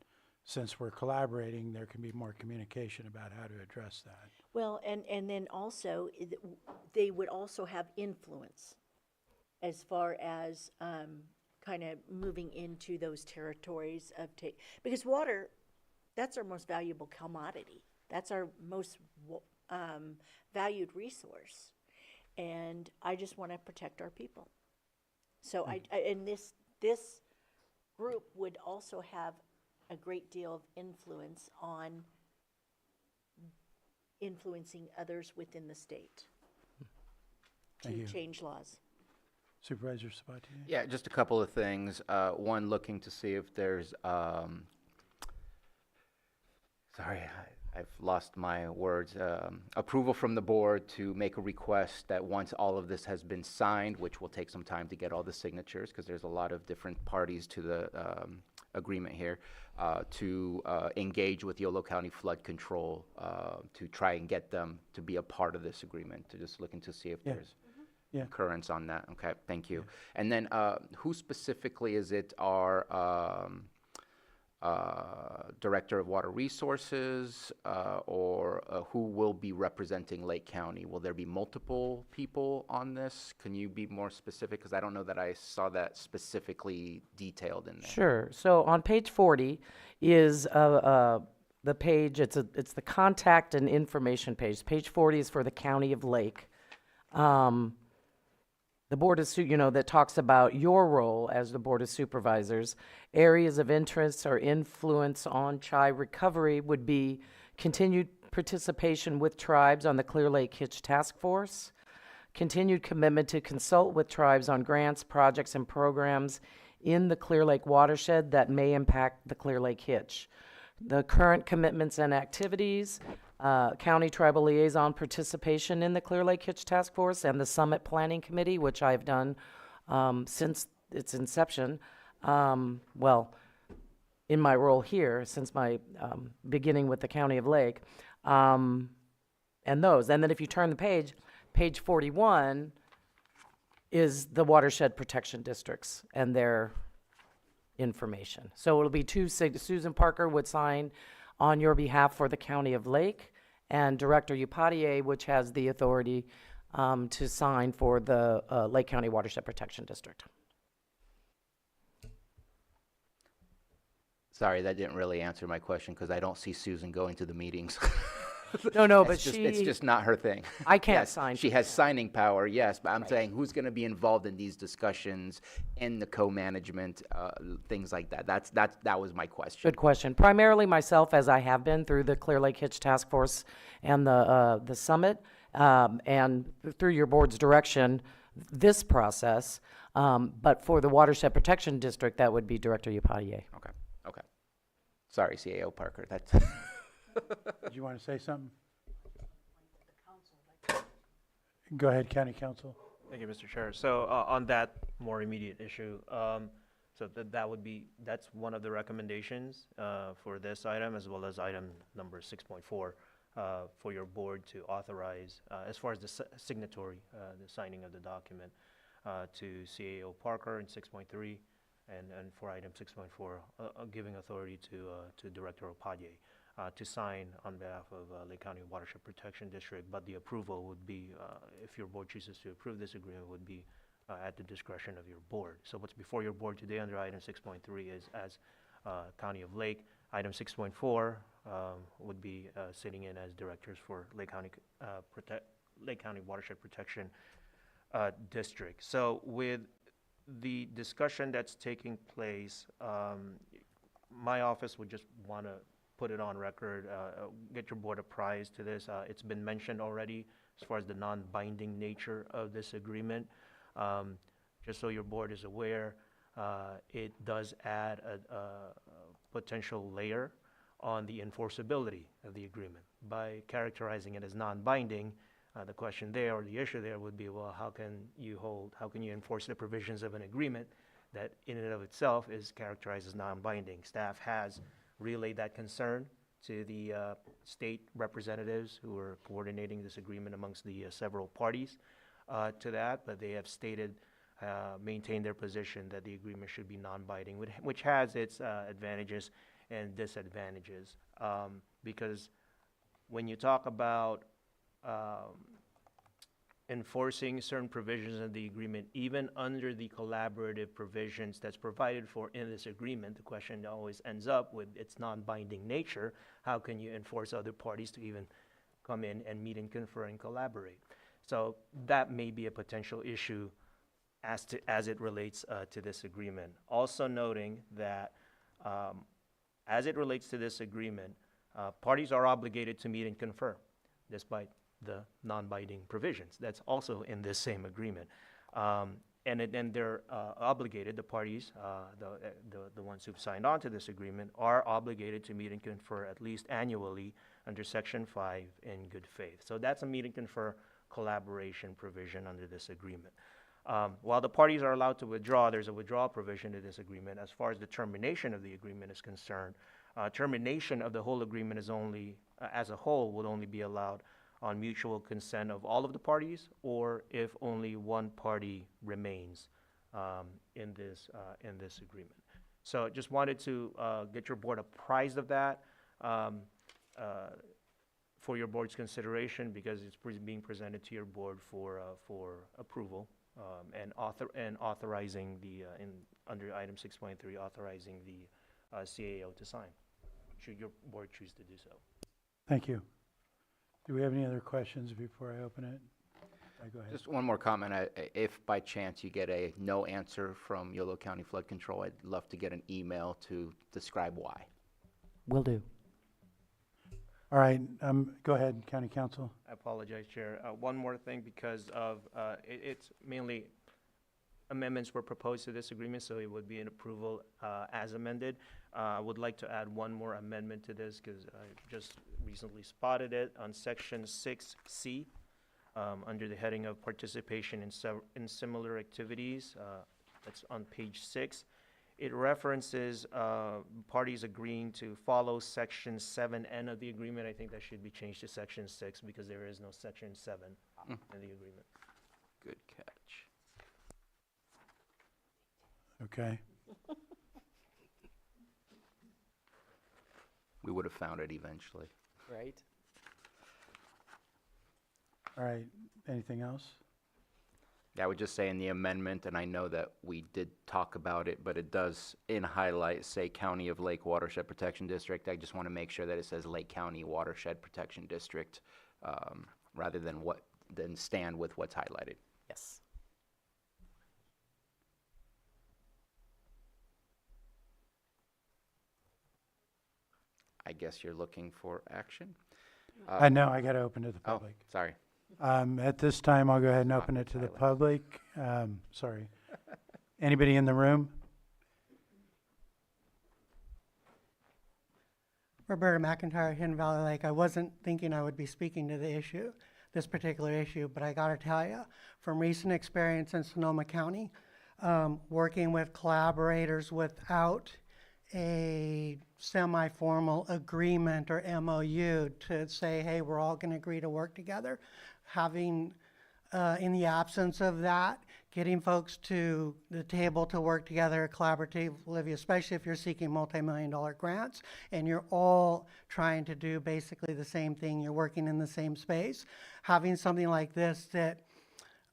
since we're collaborating, there can be more communication about how to address that. Well, and then also, they would also have influence as far as kind of moving into those territories of because water, that's our most valuable commodity. That's our most valued resource. And I just want to protect our people. So and this group would also have a great deal of influence on influencing others within the state to change laws. Supervisor Sabatier? Yeah, just a couple of things. One, looking to see if there's, sorry, I've lost my words, approval from the board to make a request that once all of this has been signed, which will take some time to get all the signatures because there's a lot of different parties to the agreement here, to engage with Yolo County Flood Control to try and get them to be a part of this agreement, to just looking to see if there's occurrence on that. Okay, thank you. And then who specifically is it? Our Director of Water Resources, or who will be representing Lake County? Will there be multiple people on this? Can you be more specific? Because I don't know that I saw that specifically detailed in there. Sure. So on page 40 is the page, it's the contact and information page. Page 40 is for the County of Lake. The Board of that talks about your role as the Board of Supervisors. Areas of interest or influence on CHI recovery would be continued participation with tribes on the Clear Lake Hitch Task Force, continued commitment to consult with tribes on grants, projects, and programs in the Clear Lake watershed that may impact the Clear Lake Hitch. The current commitments and activities, County Tribal Liaison participation in the Clear Lake Hitch Task Force and the Summit Planning Committee, which I've done since its inception. Well, in my role here, since my beginning with the County of Lake, and those. And then if you turn the page 41 is the Watershed Protection Districts and their information. So it'll be Susan Parker would sign on your behalf for the County of Lake, and Director Upatier, which has the authority to sign for the Lake County Watershed Protection District. Sorry, that didn't really answer my question because I don't see Susan going to the meetings. No, but It's she- just not her thing. I can't Yes, sign She for has that. signing power, yes, but I'm saying who's going to be involved in these discussions, in the co-management, things like that. That was my question. Good question. Primarily myself, as I have been through the Clear Lake Hitch Task Force and the summit, and through your board's direction, this process. But for the Watershed Protection District, that would be Director Upadier. Okay, okay. Sorry, CAO Parker, that's. Did you want to say something? Go ahead, County Council. Thank you, Mr. Chair. So on that more immediate issue, so that's one of the recommendations for this item, as well as item number 6.4 for your board to authorize, as far as the signatory, the signing of the document to CAO Parker in 6.3, and for item 6.4, giving authority to Director Opadier to sign on behalf of Lake County Watershed Protection District, but the approval would be, if your board chooses to approve this agreement, would be at the discretion of your board. So what's before your board today under item 6.3 is as County of Lake. Item 6.4 would be sitting in as directors for Lake County Watershed Protection District. So with the discussion that's taking place, my office would just want to put it on record, get your board apprised to this. It's been mentioned already as far as the non-binding nature of this agreement. Just so your board is aware, it does add a potential layer on the enforceability of the agreement. By characterizing it as non-binding, the question there, or the issue there, would be, well, how can you enforce the provisions of an agreement that in and of itself is characterized as non-binding? Staff has relayed that concern to the state representatives who are coordinating this agreement amongst the several parties to that, but they have stated, maintained their position that the agreement should be non-binding, which has its advantages and disadvantages. Because when you talk about enforcing certain provisions of the agreement, even under the collaborative provisions that's provided for in this agreement, the question always ends up with its non-binding nature. How can you enforce other parties to even come in and meet and confer and collaborate? So that may be a potential issue as it relates to this agreement. Also noting that as it relates to this agreement, parties are obligated to meet and confer, despite the non-binding provisions. That's also in this same agreement. And then they're obligated, the parties, the ones who've signed on to this agreement, are obligated to meet and confer at least annually under Section 5 in good faith. So that's a meet and confer collaboration provision under this agreement. While the parties are allowed to withdraw, there's a withdrawal provision to this agreement. As far as the termination of the agreement is concerned, termination of the whole agreement is only, as a whole, would only be allowed on mutual consent of all of the parties, or if only one party remains in this agreement. So just wanted to get your board apprised of that for your board's consideration, because it's being presented to your board for approval and authorizing under item 6.3, authorizing the CAO to sign, should your board choose to do so. Thank you. Do we have any other questions before I open it? Go ahead. Just one more comment. If by chance you get a no answer from Yolo County Flood Control, I'd love to get an email to describe why. Will do. All right, go ahead, County Council. I apologize, Chair. One more thing, because of, it's mainly amendments were proposed to this agreement, so it would be an approval as amended. I would like to add one more amendment to this, because I just recently spotted it on Section 6C, under the heading of participation in similar activities. That's on page 6. It references parties agreeing to follow Section 7N of the agreement. I think that should be changed to Section 6, because there is no Section 7 in the agreement. Good catch. Okay. We would have found it eventually. Right. All right, anything else? Yeah, I would just say in the amendment, and I know that we did talk about it, but it does in highlight say County of Lake Watershed Protection District. I just want to make sure that it says Lake County Watershed Protection District, rather than stand with what's highlighted. Yes. I guess you're looking for action? I know, I got to open to the Oh, public. sorry. At this time, I'll go ahead and open it to the public. Sorry. Anybody in the room? Roberta McIntyre, Hidden Valley Lake. I wasn't thinking I would be speaking to the issue, this particular issue, but I got to tell you, from recent experience in Sonoma County, working with collaborators without a semi-formal agreement or MOU to say, hey, we're all going to agree to work together, having, in the absence of that, getting folks to the table to work together collaboratively, especially if you're seeking multi-million-dollar grants and you're all trying to do basically the same thing, you're working in the same space. Having something like this that,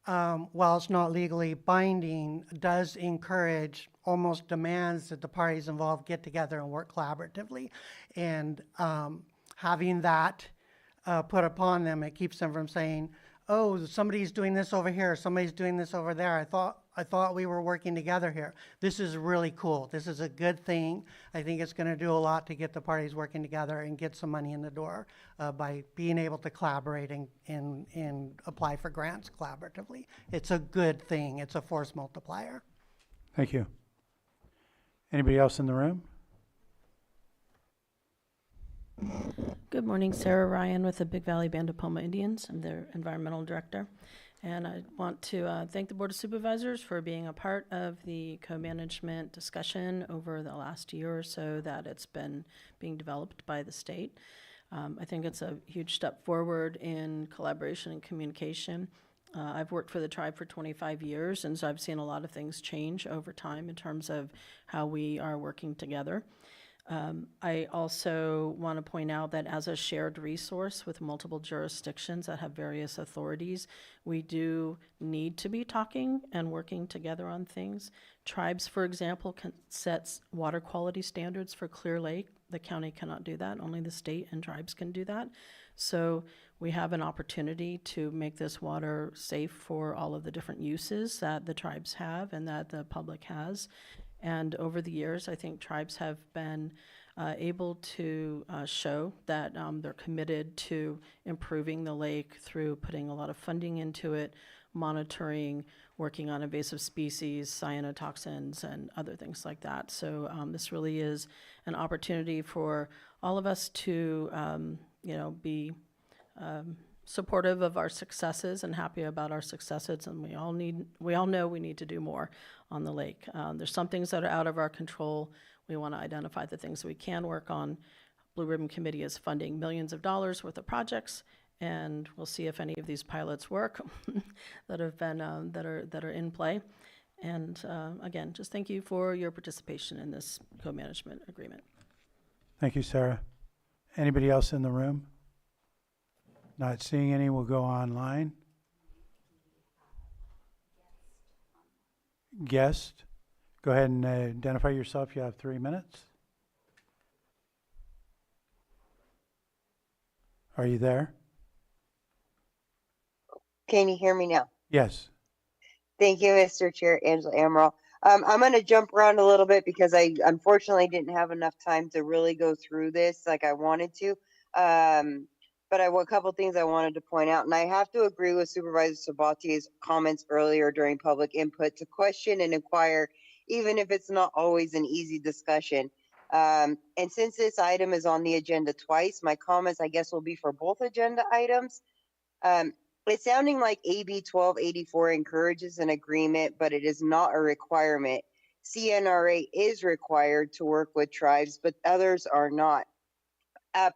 while it's not legally binding, does encourage, almost demands that the parties involved get together and work collaboratively. And having that put upon them, it keeps them from saying, oh, somebody's doing this over here, somebody's doing this over there. I thought we were working together here. This is really cool. This is a good thing. I think it's going to do a lot to get the parties working together and get some money in the door by being able to collaborate and apply for grants collaboratively. It's a good thing. It's a force multiplier. Thank you. Anybody else in the room? Good morning, Sarah Ryan with the Big Valley Band of Poma Indians. I'm their environmental director. And I want to thank the Board of Supervisors for being a part of the co-management discussion over the last year or so that it's been being developed by the state. I think it's a huge step forward in collaboration and communication. I've worked for the tribe for 25 years, and so I've seen a lot of things change over time in terms of how we are working together. I also want to point out that as a shared resource with multiple jurisdictions that have various authorities, we do need to be talking and working together on things. Tribes, for example, can set water quality standards for Clear Lake. The county cannot do that. Only the state and tribes can do that. So we have an opportunity to make this water safe for all of the different uses that the tribes have and that the public has. And over the years, I think tribes have been able to show that they're committed to improving the lake through putting a lot of funding into it, monitoring, working on invasive species, cyanotoxins, and other things like that. So this really is an opportunity for all of us to, be supportive of our successes and happy about our successes, and we all know we need to do more on the lake. There's some things that are out of our control. We want to identify the things that we can work on. Blue Ribbon Committee is funding millions of dollars worth of projects, and we'll see if any of these pilots work that have been that are in play. And again, just thank you for your participation in this co-management agreement. Thank you, Sarah. Anybody else in the room? Not seeing any, we'll go online. Guest, go ahead and identify yourself. You have 3 minutes. Are you there? Can you hear me now? Yes. Thank you, Mr. Chair, Angela Amaral. I'm going to jump around a little bit because I unfortunately didn't have enough time to really go through this like I wanted to. But a couple things I wanted to point out, and I have to agree with Supervisor Sabatier's comments earlier during public input to question and inquire, even if it's not always an easy discussion. And since this item is on the agenda twice, my comments, I guess, will be for both agenda items. It's sounding like AB 1284 encourages an agreement, but it is not a requirement. CNRA is required to work with tribes, but others are not.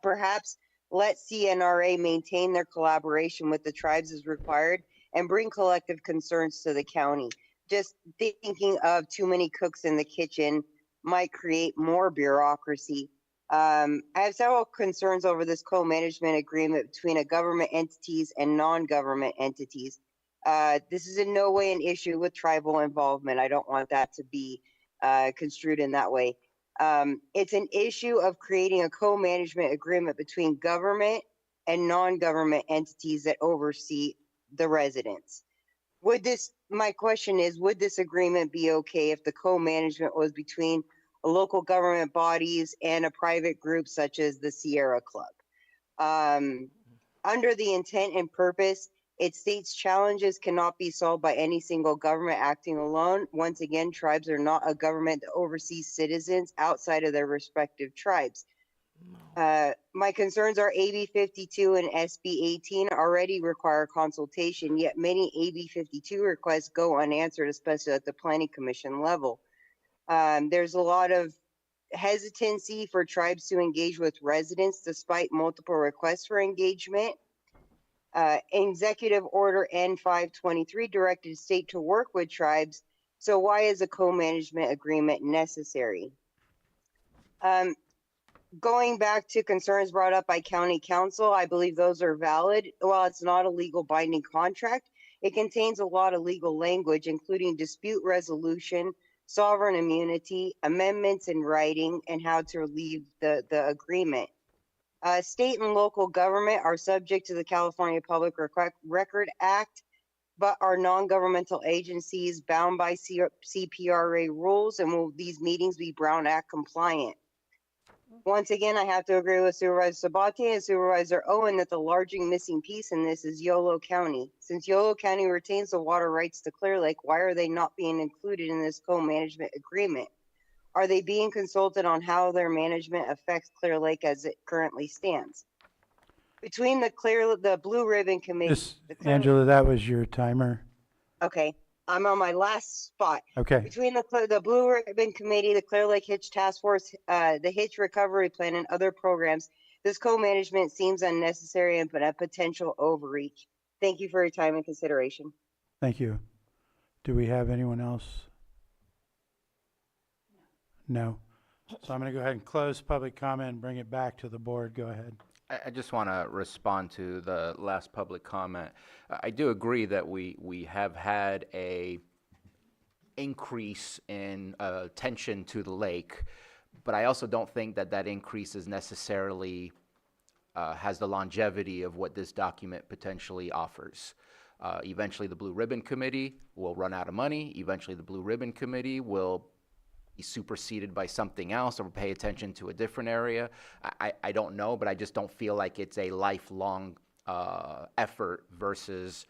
Perhaps let CNRA maintain their collaboration with the tribes as required and bring collective concerns to the county. Just thinking of too many cooks in the kitchen might create more bureaucracy. I have several concerns over this co-management agreement between government entities and non-government entities. This is in no way an issue with tribal involvement. I don't want that to be construed in that way. It's an issue of creating a co-management agreement between government and non-government entities that oversee the residents. My question is, would this agreement be okay if the co-management was between local government bodies and a private group such as the Sierra Club? Under the intent and purpose, it states challenges cannot be solved by any single government acting alone. Once again, tribes are not a government that oversees citizens outside of their respective tribes. My concerns are AB 52 and SB 18 already require consultation, yet many AB 52 requests go unanswered, especially at the Planning Commission level. There's a lot of hesitancy for tribes to engage with residents despite multiple requests for engagement. Executive Order N523 directed state to work with tribes. So why is a co-management agreement necessary? Going back to concerns brought up by County Council, I believe those are valid. While it's not a legal binding contract, it contains a lot of legal language, including dispute resolution, sovereign immunity, amendments in writing, and how to leave the agreement. State and local government are subject to the California Public Record Act, but are non-governmental agencies bound by CPRA rules, and will these meetings be Brown Act compliant? Once again, I have to agree with Supervisor Sabatier and Supervisor Owen that the large missing piece in this is Yolo County. Since Yolo County retains the water rights to Clear Lake, why are they not being included in this co-management agreement? Are they being consulted on how their management affects Clear Lake as it currently stands? Between the Blue Ribbon Committee. Miss Angela, that was your timer. Okay, I'm on my last spot. Okay. Between the Blue Ribbon Committee, the Clear Lake Hitch Task Force, the Hitch Recovery Plan, and other programs, this co-management seems unnecessary and a potential overreach. Thank you for your time and consideration. Thank you. Do we have anyone else? No. So I'm going to go ahead and close public comment and bring it back to the board. Go ahead. I just want to respond to the last public comment. I do agree that we have had a increase in attention to the lake, but I also don't think that that increase is necessarily has the longevity of what this document potentially offers. Eventually, the Blue Ribbon Committee will run out of money. Eventually, the Blue Ribbon Committee will be superseded by something else or pay attention to a different area. I don't know, but I just don't feel like it's a lifelong effort versus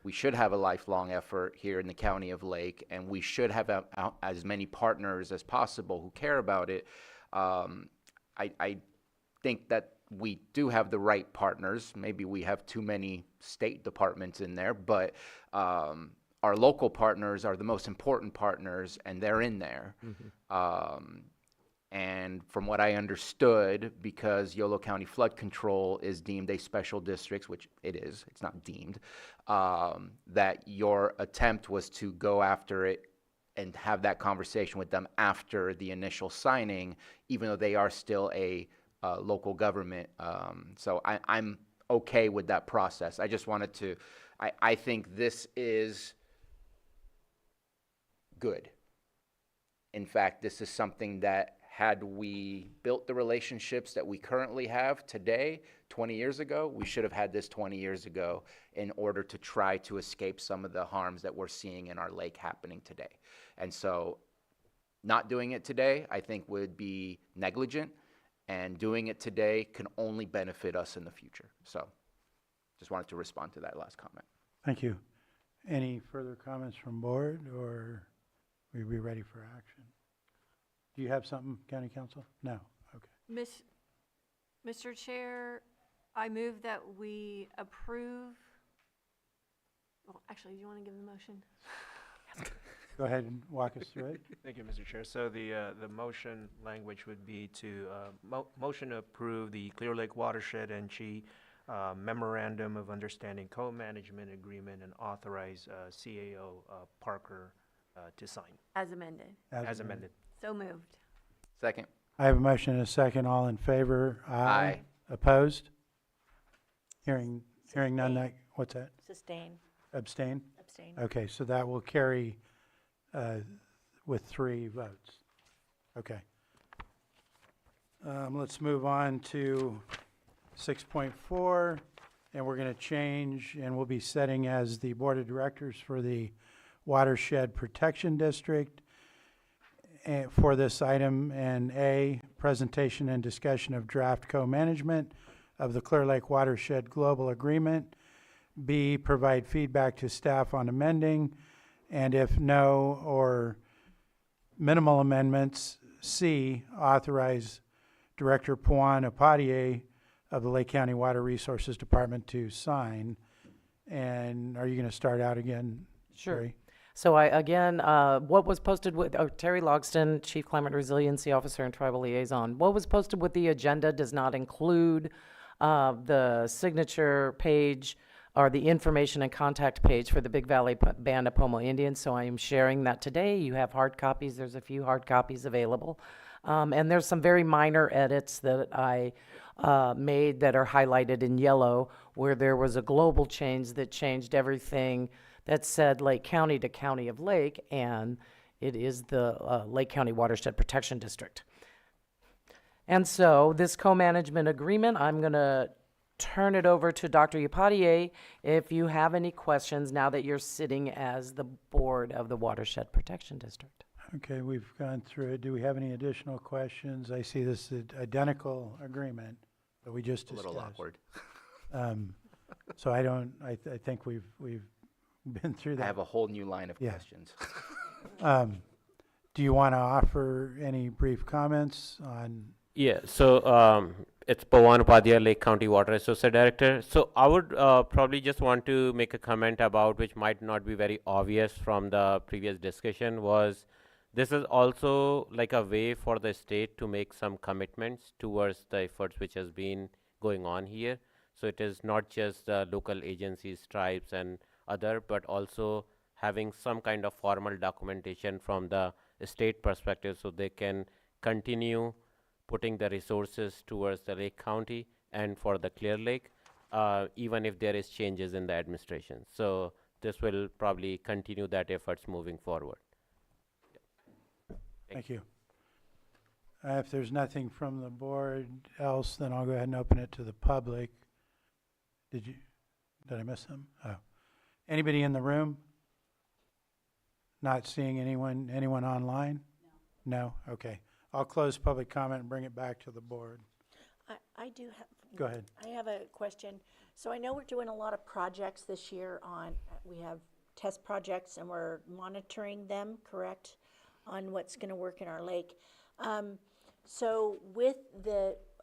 we should have a lifelong effort here in the county of Lake, and we should have as many partners as possible who care about it. I think that we do have the right partners. Maybe we have too many state departments in there, but our local partners are the most important partners, and they're in there. And from what I understood, because Yolo County Flood Control is deemed a special district, which it is, it's not deemed, that your attempt was to go after it and have that conversation with them after the initial signing, even though they are still a local government. So I'm okay with that process. I just wanted to, I think this is good. In fact, this is something that had we built the relationships that we currently have today, 20 years ago, we should have had this 20 years ago in order to try to escape some of the harms that we're seeing in our lake happening today. And so not doing it today, I think, would be negligent, and doing it today can only benefit us in the future. So just wanted to respond to that last comment. Thank you. Any further comments from board, or are we ready for action? Do you have something, County Council? No? Okay. Mr. Chair, I move that we approve, well, actually, do you want to give the motion? Go ahead and walk us through it. Thank you, Mr. Chair. So the motion language would be to motion to approve the Clear Lake Watershed and Chi Memorandum of Understanding Co-Management Agreement and authorize CAO Parker to sign. As amended. As amended. So moved. Second. I have a motion and a second. All in favor? Aye. Opposed? Hearing none. What's that? Sustain. Abstain? abstain. Okay, so that will carry with 3 votes. Okay. Let's move on to 6.4, and we're going to change, and we'll be setting as the Board of Directors for the Watershed Protection District for this item. And A, presentation and discussion of draft co-management of the Clear Lake Watershed Global Agreement. B, provide feedback to staff on amending, and if no or minimal amendments, C, authorize Director Puan Apadier of the Lake County Water Resources Department to sign. And are you going to start out again, Sure. Terry? So what was posted with, Terry Logston, Chief Climate Resiliency Officer and Tribal Liaison. What was posted with the agenda does not include the signature page or the information and contact page for the Big Valley Band of Pomo Indians. So I am sharing that today. You have hard copies. There's a few hard copies available. And there's some very minor edits that I made that are highlighted in yellow, where there was a global change that changed everything that said Lake County to County of Lake, and it is the Lake County Watershed Protection District. And so this co-management agreement, I'm going to turn it over to Dr. Yapadier if you have any questions now that you're sitting as the board of the Watershed Protection District. Okay, we've gone through it. Do we have any additional questions? I see this identical agreement that we just discussed. A little awkward. So I think we've been through that. I have a whole new line of Yeah. questions. Do you want to offer any brief comments on? Yeah, so it's Pawan Upadhyay, Lake County Water Associate Director. So I would probably just want to make a comment about, which might not be very obvious from the previous discussion, was this is also like a way for the state to make some commitments towards the efforts which has been going on here. So it is not just the local agencies, tribes and other, but also having some kind of formal documentation from the state perspective so they can continue putting the resources towards the Lake County and for the Clear Lake, even if there is changes in the administration. So this will probably continue that efforts moving forward. Thank you. If there's nothing from the board else, then I'll go ahead and open it to the public. Did I miss them? Oh. Anybody in the room? Not seeing anyone online? No? Okay. I'll close public comment and bring it back to the board. I do have. Go ahead. I have a question. So I know we're doing a lot of projects this year we have test projects and we're monitoring them, correct? On what's going to work in our lake. So with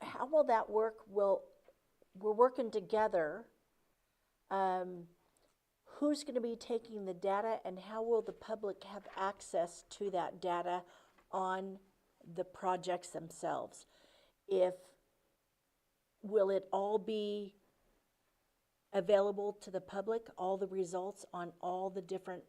how will that work? We're working together. Who's going to be taking the data and how will the public have access to that data on the projects themselves? Will it all be available to the public, all the results on all the different?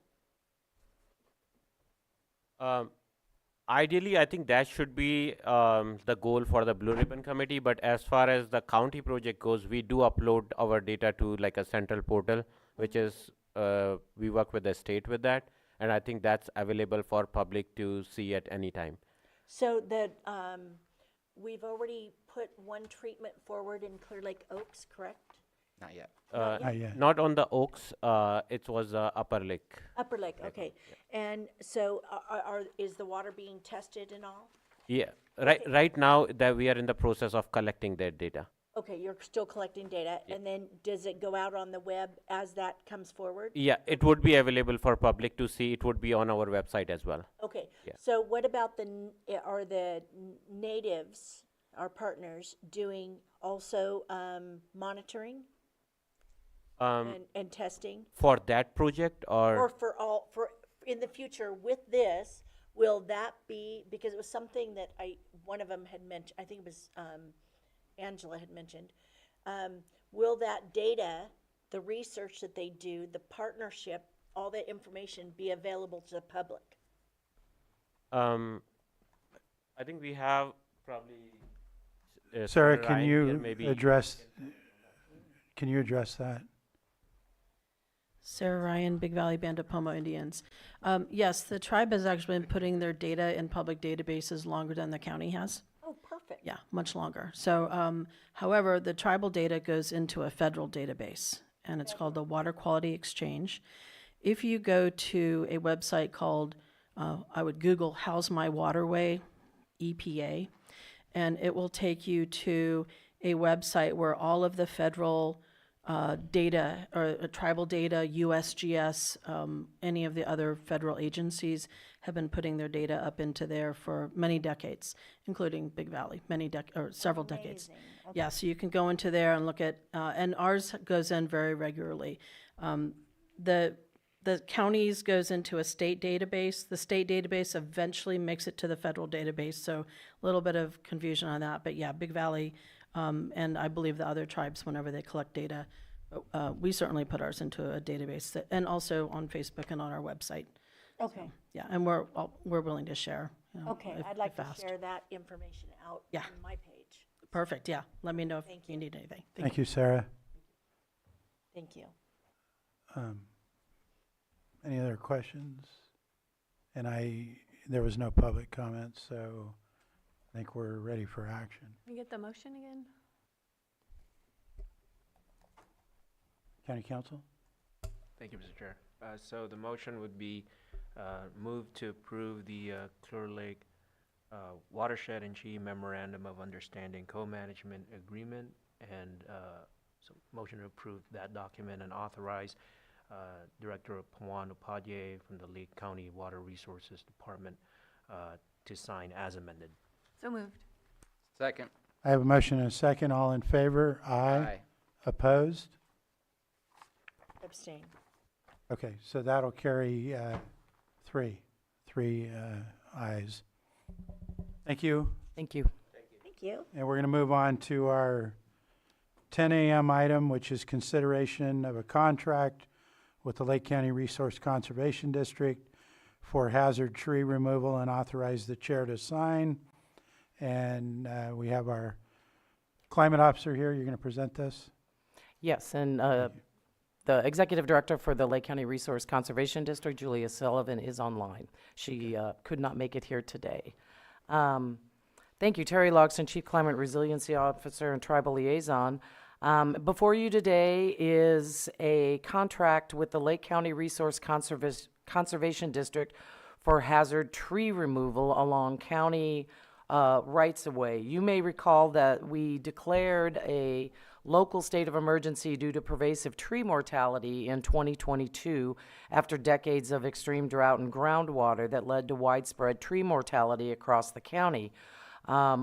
Ideally, I think that should be the goal for the Blue Ribbon Committee, but as far as the county project goes, we do upload our data to like a central portal, which is, we work with the state with that, and I think that's available for public to see at any time. So that we've already put one treatment forward in Clear Lake Oaks, correct? Not yet. Not on the Oaks, it was Upper Lake. Upper Lake, okay. And so is the water being tested and all? Yeah, right now that we are in the process of collecting that data. Okay, you're still collecting data, and then does it go out on the web as that comes forward? Yeah, it would be available for public to see. It would be on our website as well. Okay, Yeah. so what about are the natives, our partners, doing also monitoring and testing? For that project Or for in the future with this, will that be, because it was something that one of them had mentioned, I think it was Angela had mentioned, will that data, the research that they do, the partnership, all that information be available to the public? I think we have probably. Sarah, Ryan can here, you maybe. address that? Sarah Ryan, Big Valley Band of Pomo Indians. Yes, the tribe has actually been putting their data in public databases longer than the county has. Oh, perfect. Yeah, much longer. So, however, the tribal data goes into a federal database, and it's called the Water Quality Exchange. If you go to a website called, I would Google How's My Waterway, EPA, and it will take you to a website where all of the federal data, or tribal data, USGS, any of the other federal agencies have been putting their data up into there for many decades, including Big Valley, or several decades. Yeah, so you can go into there and look at, and ours goes in very regularly. The counties goes into a state database. The state database eventually makes it to the federal database, so a little bit of confusion on that. But yeah, Big Valley, and I believe the other tribes, whenever they collect data, we certainly put ours into a database, and also on Facebook and on our website. Okay. So, yeah, and we're willing to share. You know, Okay, if- I'd like if to asked. share that information out Yeah. on my page. Perfect, yeah. Let me know if Thank you need anything. Thank you, Sarah. Thank you. Any other questions? And there was no public comment, so I think we're ready for action. Can we get the motion again? County Council? Thank you, Mr. Chair. So the motion would be move to approve the Clear Lake Watershed and Chi Memorandum of Understanding Co-Management Agreement, and so motion to approve that document and authorize Director Pawan Upadhyay from the Lake County Water Resources Department to sign as amended. So moved. Second. I have a motion and a second. All in favor? Aye. Opposed? Abstain. Okay, so that'll carry three ayes. Thank you. Thank you. Thank you. And we're going to move on to our 10 a.m. item, which is consideration of a contract with the Lake County Resource Conservation District for hazard tree removal, and authorize the chair to sign. And we have our climate officer here. You're going to present this? Yes, and the executive director for the Lake County Resource Conservation District, Julia Sullivan, is online. She could not make it here today. Thank you, Terry Logston, Chief Climate Resiliency Officer and Tribal Liaison. Before you today is a contract with the Lake County Resource Conservation District for hazard tree removal along county rights-of-way. You may recall that we declared a local state of emergency due to pervasive tree mortality in 2022 after decades of extreme drought and groundwater that led to widespread tree mortality across the county.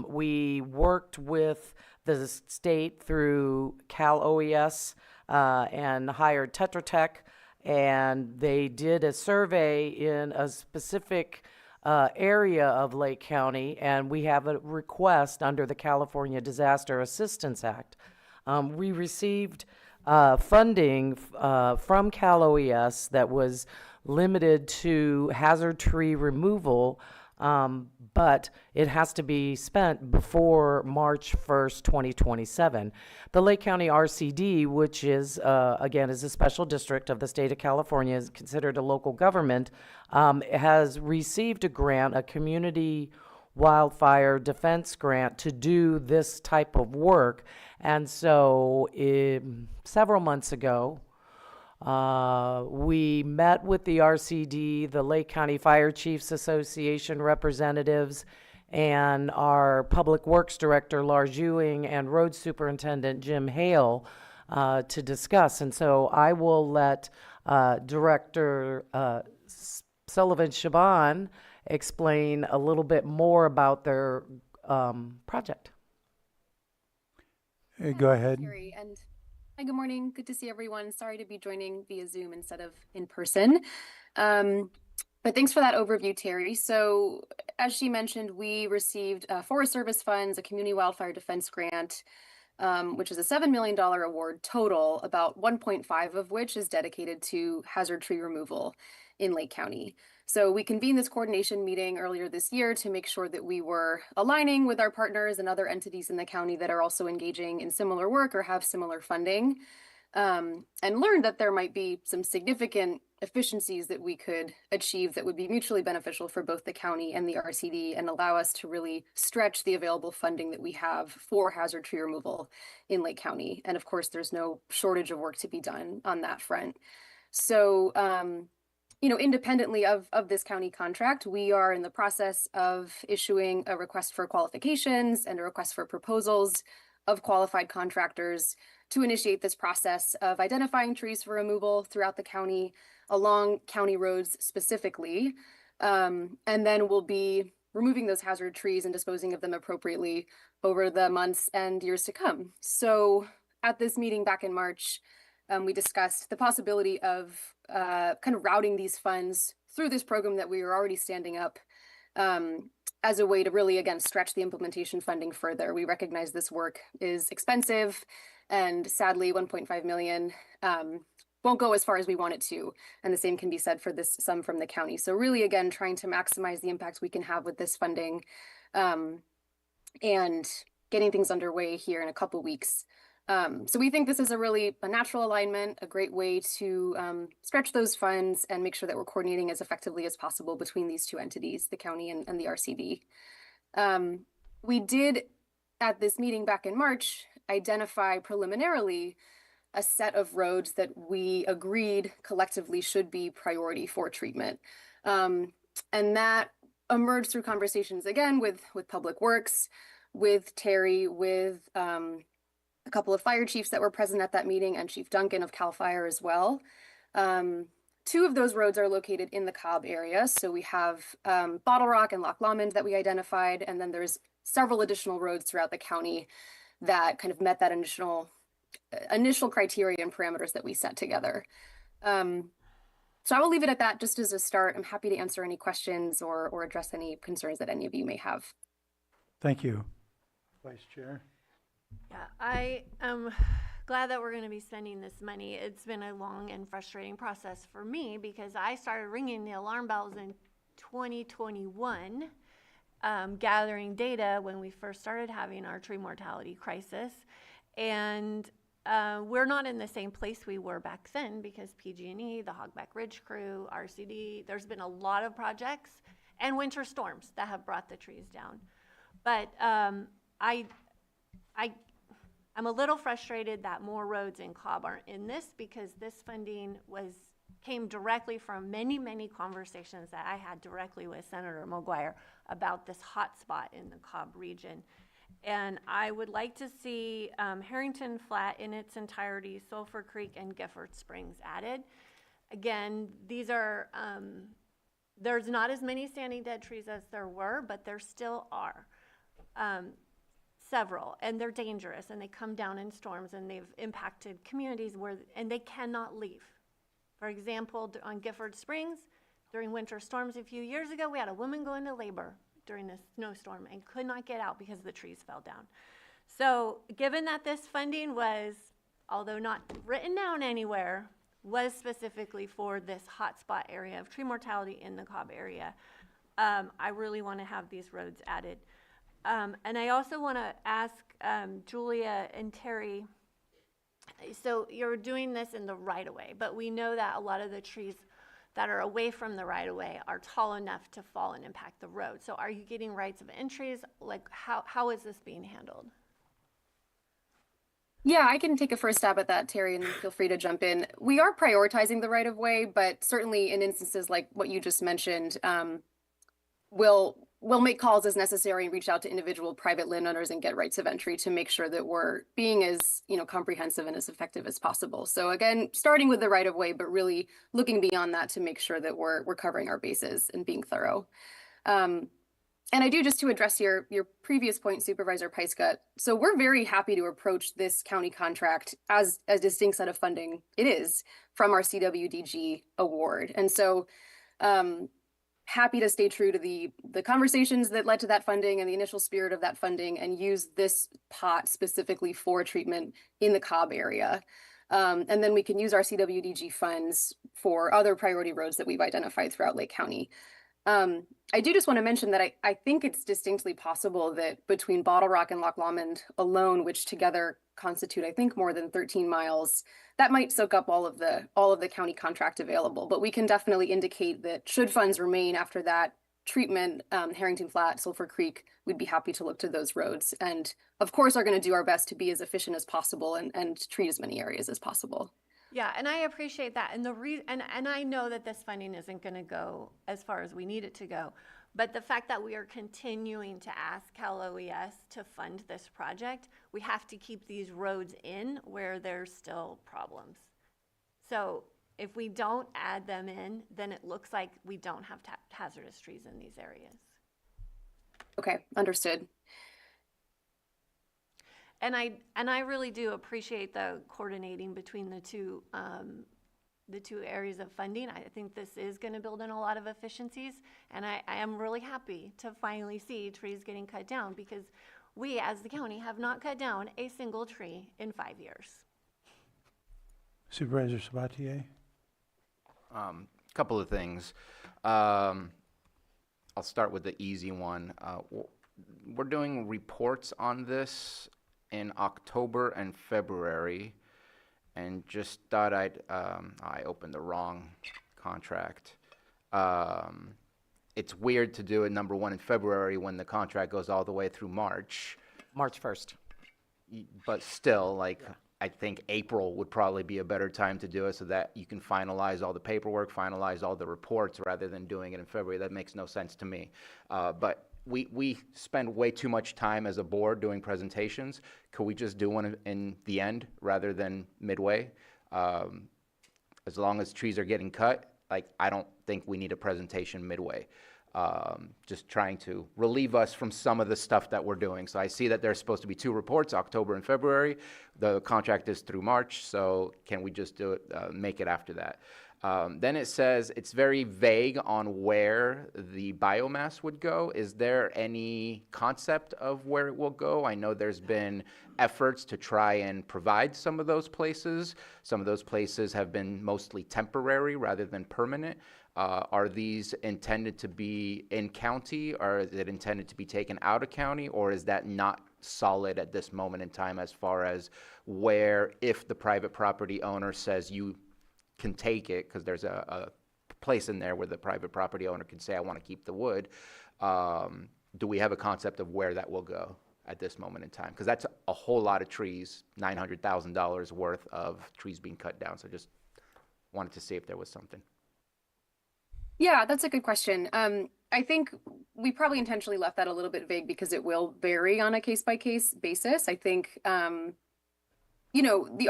We worked with the state through Cal OES and hired Tetra Tech, and they did a survey in a specific area of Lake County, and we have a request under the California Disaster Assistance Act. We received funding from Cal OES that was limited to hazard tree removal, but it has to be spent before March 1st, 2027. The Lake County RCD, which is, again, is a special district of the state of California, is considered a local government, has received a grant, a community wildfire defense grant, to do this type of work. And so several months ago, we met with the RCD, the Lake County Fire Chiefs Association representatives, and our Public Works Director, Lars Ewing, and Road Superintendent, Jim Hale, to discuss. And so I will let Director Sullivan Shaban explain a little bit more about their project. Go ahead. Terry, and hi, good morning. Good to see everyone. Sorry to be joining via Zoom instead of in person. But thanks for that overview, Terry. So as she mentioned, we received Forest Service funds, a community wildfire defense grant, which is a $7 million award total, about 1.5 of which is dedicated to hazard tree removal in Lake County. So we convened this coordination meeting earlier this year to make sure that we were aligning with our partners and other entities in the county that are also engaging in similar work or have similar funding. and learned that there might be some significant efficiencies that we could achieve that would be mutually beneficial for both the county and the RCD and allow us to really stretch the available funding that we have for hazard tree removal in Lake County. And of course, there's no shortage of work to be done on that front. So, independently of this county contract, we are in the process of issuing a request for qualifications and a request for proposals of qualified contractors to initiate this process of identifying trees for removal throughout the county, along county roads specifically. And then we'll be removing those hazard trees and disposing of them appropriately over the months and years to come. So at this meeting back in March, we discussed the possibility of kind of routing these funds through this program that we were already standing up as a way to really, again, stretch the implementation funding further. We recognize this work is expensive, and sadly, 1.5 million won't go as far as we want it to. And the same can be said for this sum from the county. So really, again, trying to maximize the impact we can have with this funding and getting things underway here in a couple weeks. So we think this is a natural alignment, a great way to stretch those funds and make sure that we're coordinating as effectively as possible between these two entities, the county and the RCD. We did, at this meeting back in March, identify preliminarily a set of roads that we agreed collectively should be priority for treatment. And that emerged through conversations, again, with Public Works, with Terry, with a couple of fire chiefs that were present at that meeting, and Chief Duncan of CAL FIRE as well. Two of those roads are located in the Cobb area. So we have Bottle Rock and Loch Lomond that we identified, and then there's several additional roads throughout the county that kind of met that initial criteria and parameters that we set together. So I will leave it at that just as a start. I'm happy to answer any questions or address any concerns that any of you may have. Thank you. Vice Chair. Yeah, I am glad that we're going to be spending this money. It's been a long and frustrating process for me because I started ringing the alarm bells in 2021, gathering data when we first started having our tree mortality crisis. And we're not in the same place we were back then because PG&E, the Hogback Ridge Crew, RCD, there's been a lot of projects and winter storms that have brought the trees down. But I'm a little frustrated that more roads in Cobb aren't in this because this funding came directly from many, many conversations that I had directly with Senator McGuire about this hot spot in the Cobb region. And I would like to see Harrington Flat in its entirety, Sulphur Creek, and Gifford Springs added. Again, these are, there's not as many standing dead trees as there were, but there still are. Several, and they're dangerous, and they come down in storms, and they've impacted communities and they cannot leave. For example, on Gifford Springs, during winter storms a few years ago, we had a woman go into labor during a snowstorm and could not get out because the trees fell down. So given that this funding was, although not written down anywhere, was specifically for this hotspot area of tree mortality in the Cobb area, I really want to have these roads added. And I also want to ask Julia and Terry, so you're doing this in the right-of-way, but we know that a lot of the trees that are away from the right-of-way are tall enough to fall and impact the road. So are you getting rights of entries? Like, how is this being handled? Yeah, I can take a first stab at that, Terry, and feel free to jump in. We are prioritizing the right-of-way, but certainly in instances like what you just mentioned, we'll make calls as necessary and reach out to individual private landowners and get rights of entry to make sure that we're being as comprehensive and as effective as possible. So again, starting with the right of way, but really looking beyond that to make sure that we're covering our bases and being thorough. And I do, just to address your previous point, Supervisor Peiska. So we're very happy to approach this county contract as a distinct set of funding it is from our CWDG award. And so happy to stay true to the conversations that led to that funding and the initial spirit of that funding and use this pot specifically for treatment in the Cobb area. And then we can use our CWDG funds for other priority roads that we've identified throughout Lake County. I do just want to mention that I think it's distinctly possible that between Bottle Rock and Loch Lomond alone, which together constitute, I think, more than 13 miles, that might soak up all of the county contract available. But we can definitely indicate that should funds remain after that treatment, Harrington Flat, Sulphur Creek, we'd be happy to look to those roads. And of course, are going to do our best to be as efficient as possible and treat as many areas as possible. Yeah, and I appreciate that. And and I know that this funding isn't going to go as far as we need it to go. But the fact that we are continuing to ask Cal OES to fund this project, we have to keep these roads in where there's still problems. So if we don't add them in, then it looks like we don't have hazardous trees in these areas. Okay, understood. And I really do appreciate the coordinating between the two areas of funding. I think this is going to build in a lot of efficiencies, and I am really happy to finally see trees getting cut down, because we as the county have not cut down a single tree in 5 years. Supervisor Sabatier? Couple of things. I'll start with the easy one. We're doing reports on this in October and February, and just thought I opened the wrong contract. It's weird to do it, number one, in February when the contract goes all the way through March. March 1st. But still, I think April would probably be a better time to do it so that you can finalize all the paperwork, finalize all the reports, rather than doing it in February. That makes no sense to me. But we spend way too much time as a board doing presentations. Could we just do one in the end rather than midway? As long as trees are getting cut, I don't think we need a presentation midway. Just trying to relieve us from some of the stuff that we're doing. So I see that there's supposed to be 2 reports, October and February. The contract is through March, so can we just do it, make it after that? Then it says it's very vague on where the biomass would go. Is there any concept of where it will go? I know there's been efforts to try and provide some of those places. Some of those places have been mostly temporary rather than permanent. Are these intended to be in county, or is it intended to be taken out of county, or is that not solid at this moment in time as far as where, if the private property owner says you can take it, because there's a place in there where the private property owner can say, I want to keep the wood, do we have a concept of where that will go at this moment in time? Because that's a whole lot of trees, $900,000 worth of trees being cut down. So just wanted to see if there was something. Yeah, that's a good question. I think we probably intentionally left that a little bit vague because it will vary on a case-by-case basis. I think, the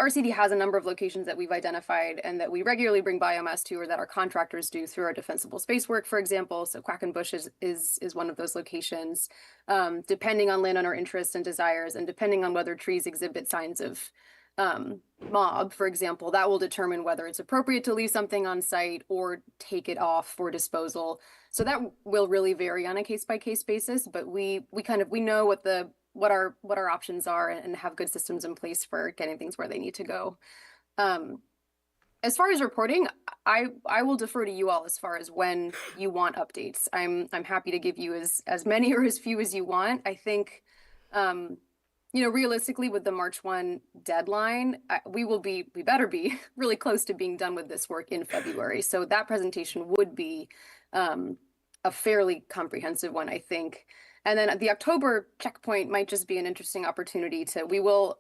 RCD has a number of locations that we've identified and that we regularly bring biomass to, or that our contractors do through our defensible space work, for example. So Quackenbush is one of those locations. Depending on landowner interests and desires, and depending on whether trees exhibit signs of mob, for example, that will determine whether it's appropriate to leave something on site or take it off for disposal. So that will really vary on a case-by-case basis, but we know what our options are and have good systems in place for getting things where they need to go. As far as reporting, I will defer to you all as far as when you want updates. I'm happy to give you as many or as few as you want. I think realistically, with the March 1 deadline, we better be really close to being done with this work in February. So that presentation would be a fairly comprehensive one, I think. And then the October checkpoint might just be an interesting opportunity we will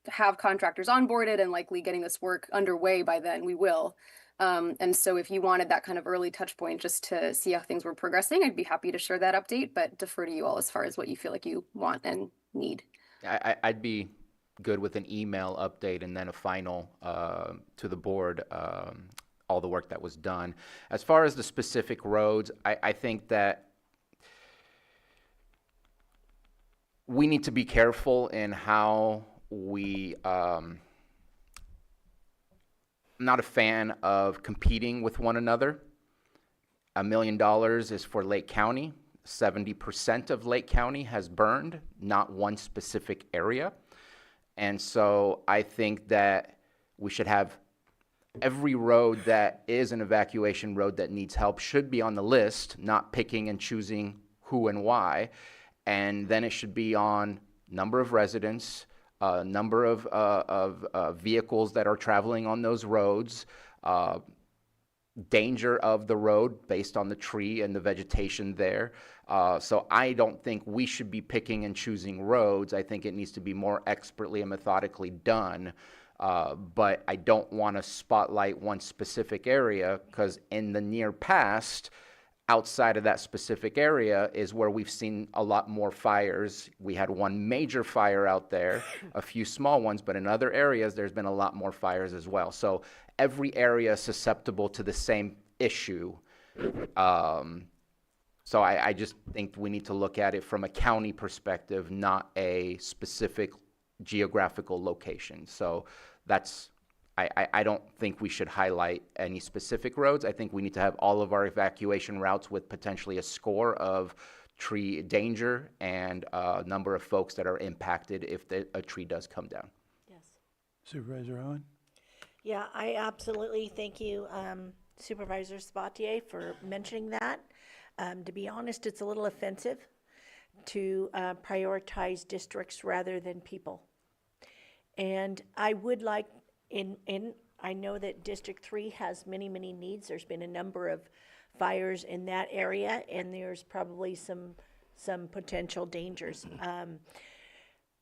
have contractors onboarded and likely getting this work underway by then, we will. And so if you wanted that kind of early touch point just to see how things were progressing, I'd be happy to share that update, but defer to you all as far as what you feel like you want and need. I'd be good with an email update and then a final to the board, all the work that was done. As far as the specific roads, I think that we need to be careful in how we, I'm not a fan of competing with one another. $1 million is for Lake County. 70% of Lake County has burned, not one specific area. And so I think that we should have every road that is an evacuation road that needs help should be on the list, not picking and choosing who and why. And then it should be on number of residents, number of vehicles that are traveling on those roads, danger of the road based on the tree and the vegetation there. So I don't think we should be picking and choosing roads. I think it needs to be more expertly and methodically done. But I don't want to spotlight one specific area, because in the near past, outside of that specific area is where we've seen a lot more fires. We had one major fire out there, a few small ones, but in other areas, there's been a lot more fires as well. So every area is susceptible to the same issue. So I just think we need to look at it from a county perspective, not a specific geographical location. So that's, I don't think we should highlight any specific roads. I think we need to have all of our evacuation routes with potentially a score of tree danger and a number of folks that are impacted if a tree does come down. Yes. Supervisor Owen? Yeah, I absolutely thank you, Supervisor Sabatier, for mentioning that. To be honest, it's a little offensive to prioritize districts rather than people. And I would like, I know that District 3 has many, many needs. There's been a number of fires in that area, and there's probably some potential dangers.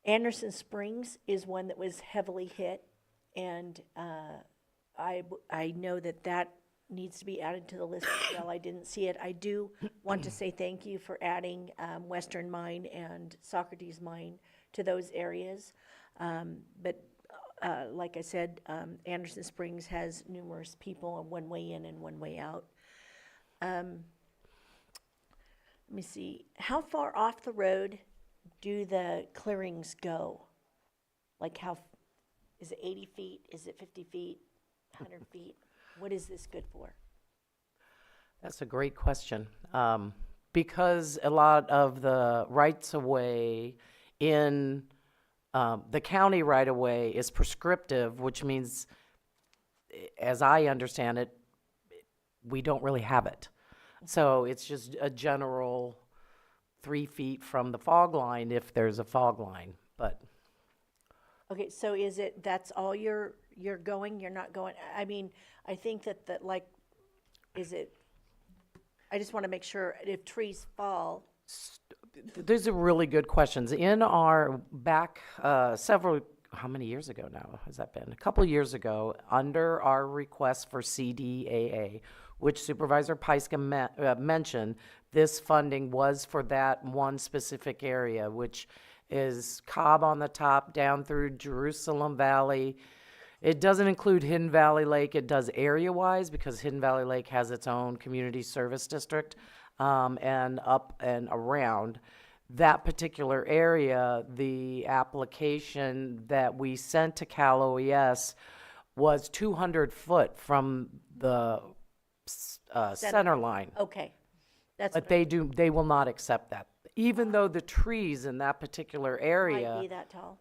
Anderson Springs is one that was heavily hit, and I know that needs to be added to the list as well. I didn't see it. I do want to say thank you for adding Western Mine and Socrates Mine to those areas. But like I said, Anderson Springs has numerous people, and one way in and one way out. Let me see. How far off the road do the clearings go? Like is it 80 feet? Is it 50 feet? 100 feet? What is this good for? That's a great question. Because a lot of the rights-of-way in the county right-of-way is prescriptive, which means, as I understand it, we don't really have it. So it's just a general 3 feet from the fog line if there's a fog line, but. Okay, so is it, that's all you're going, you're not going, I mean, I think that is it, I just want to make sure if trees fall. Those are really good questions. In our back how many years ago now has that been? A couple years ago, under our request for CDAA, which Supervisor Pyska mentioned, this funding was for that one specific area, which is Cobb on the top down through Jerusalem Valley. It doesn't include Hidden Valley Lake. It does area-wise because Hidden Valley Lake has its own community service district, and up and around that particular area. The application that we sent to Cal OES was 200 foot from the center line. Okay. But they will not accept that. Even though the trees in that particular area might be that tall.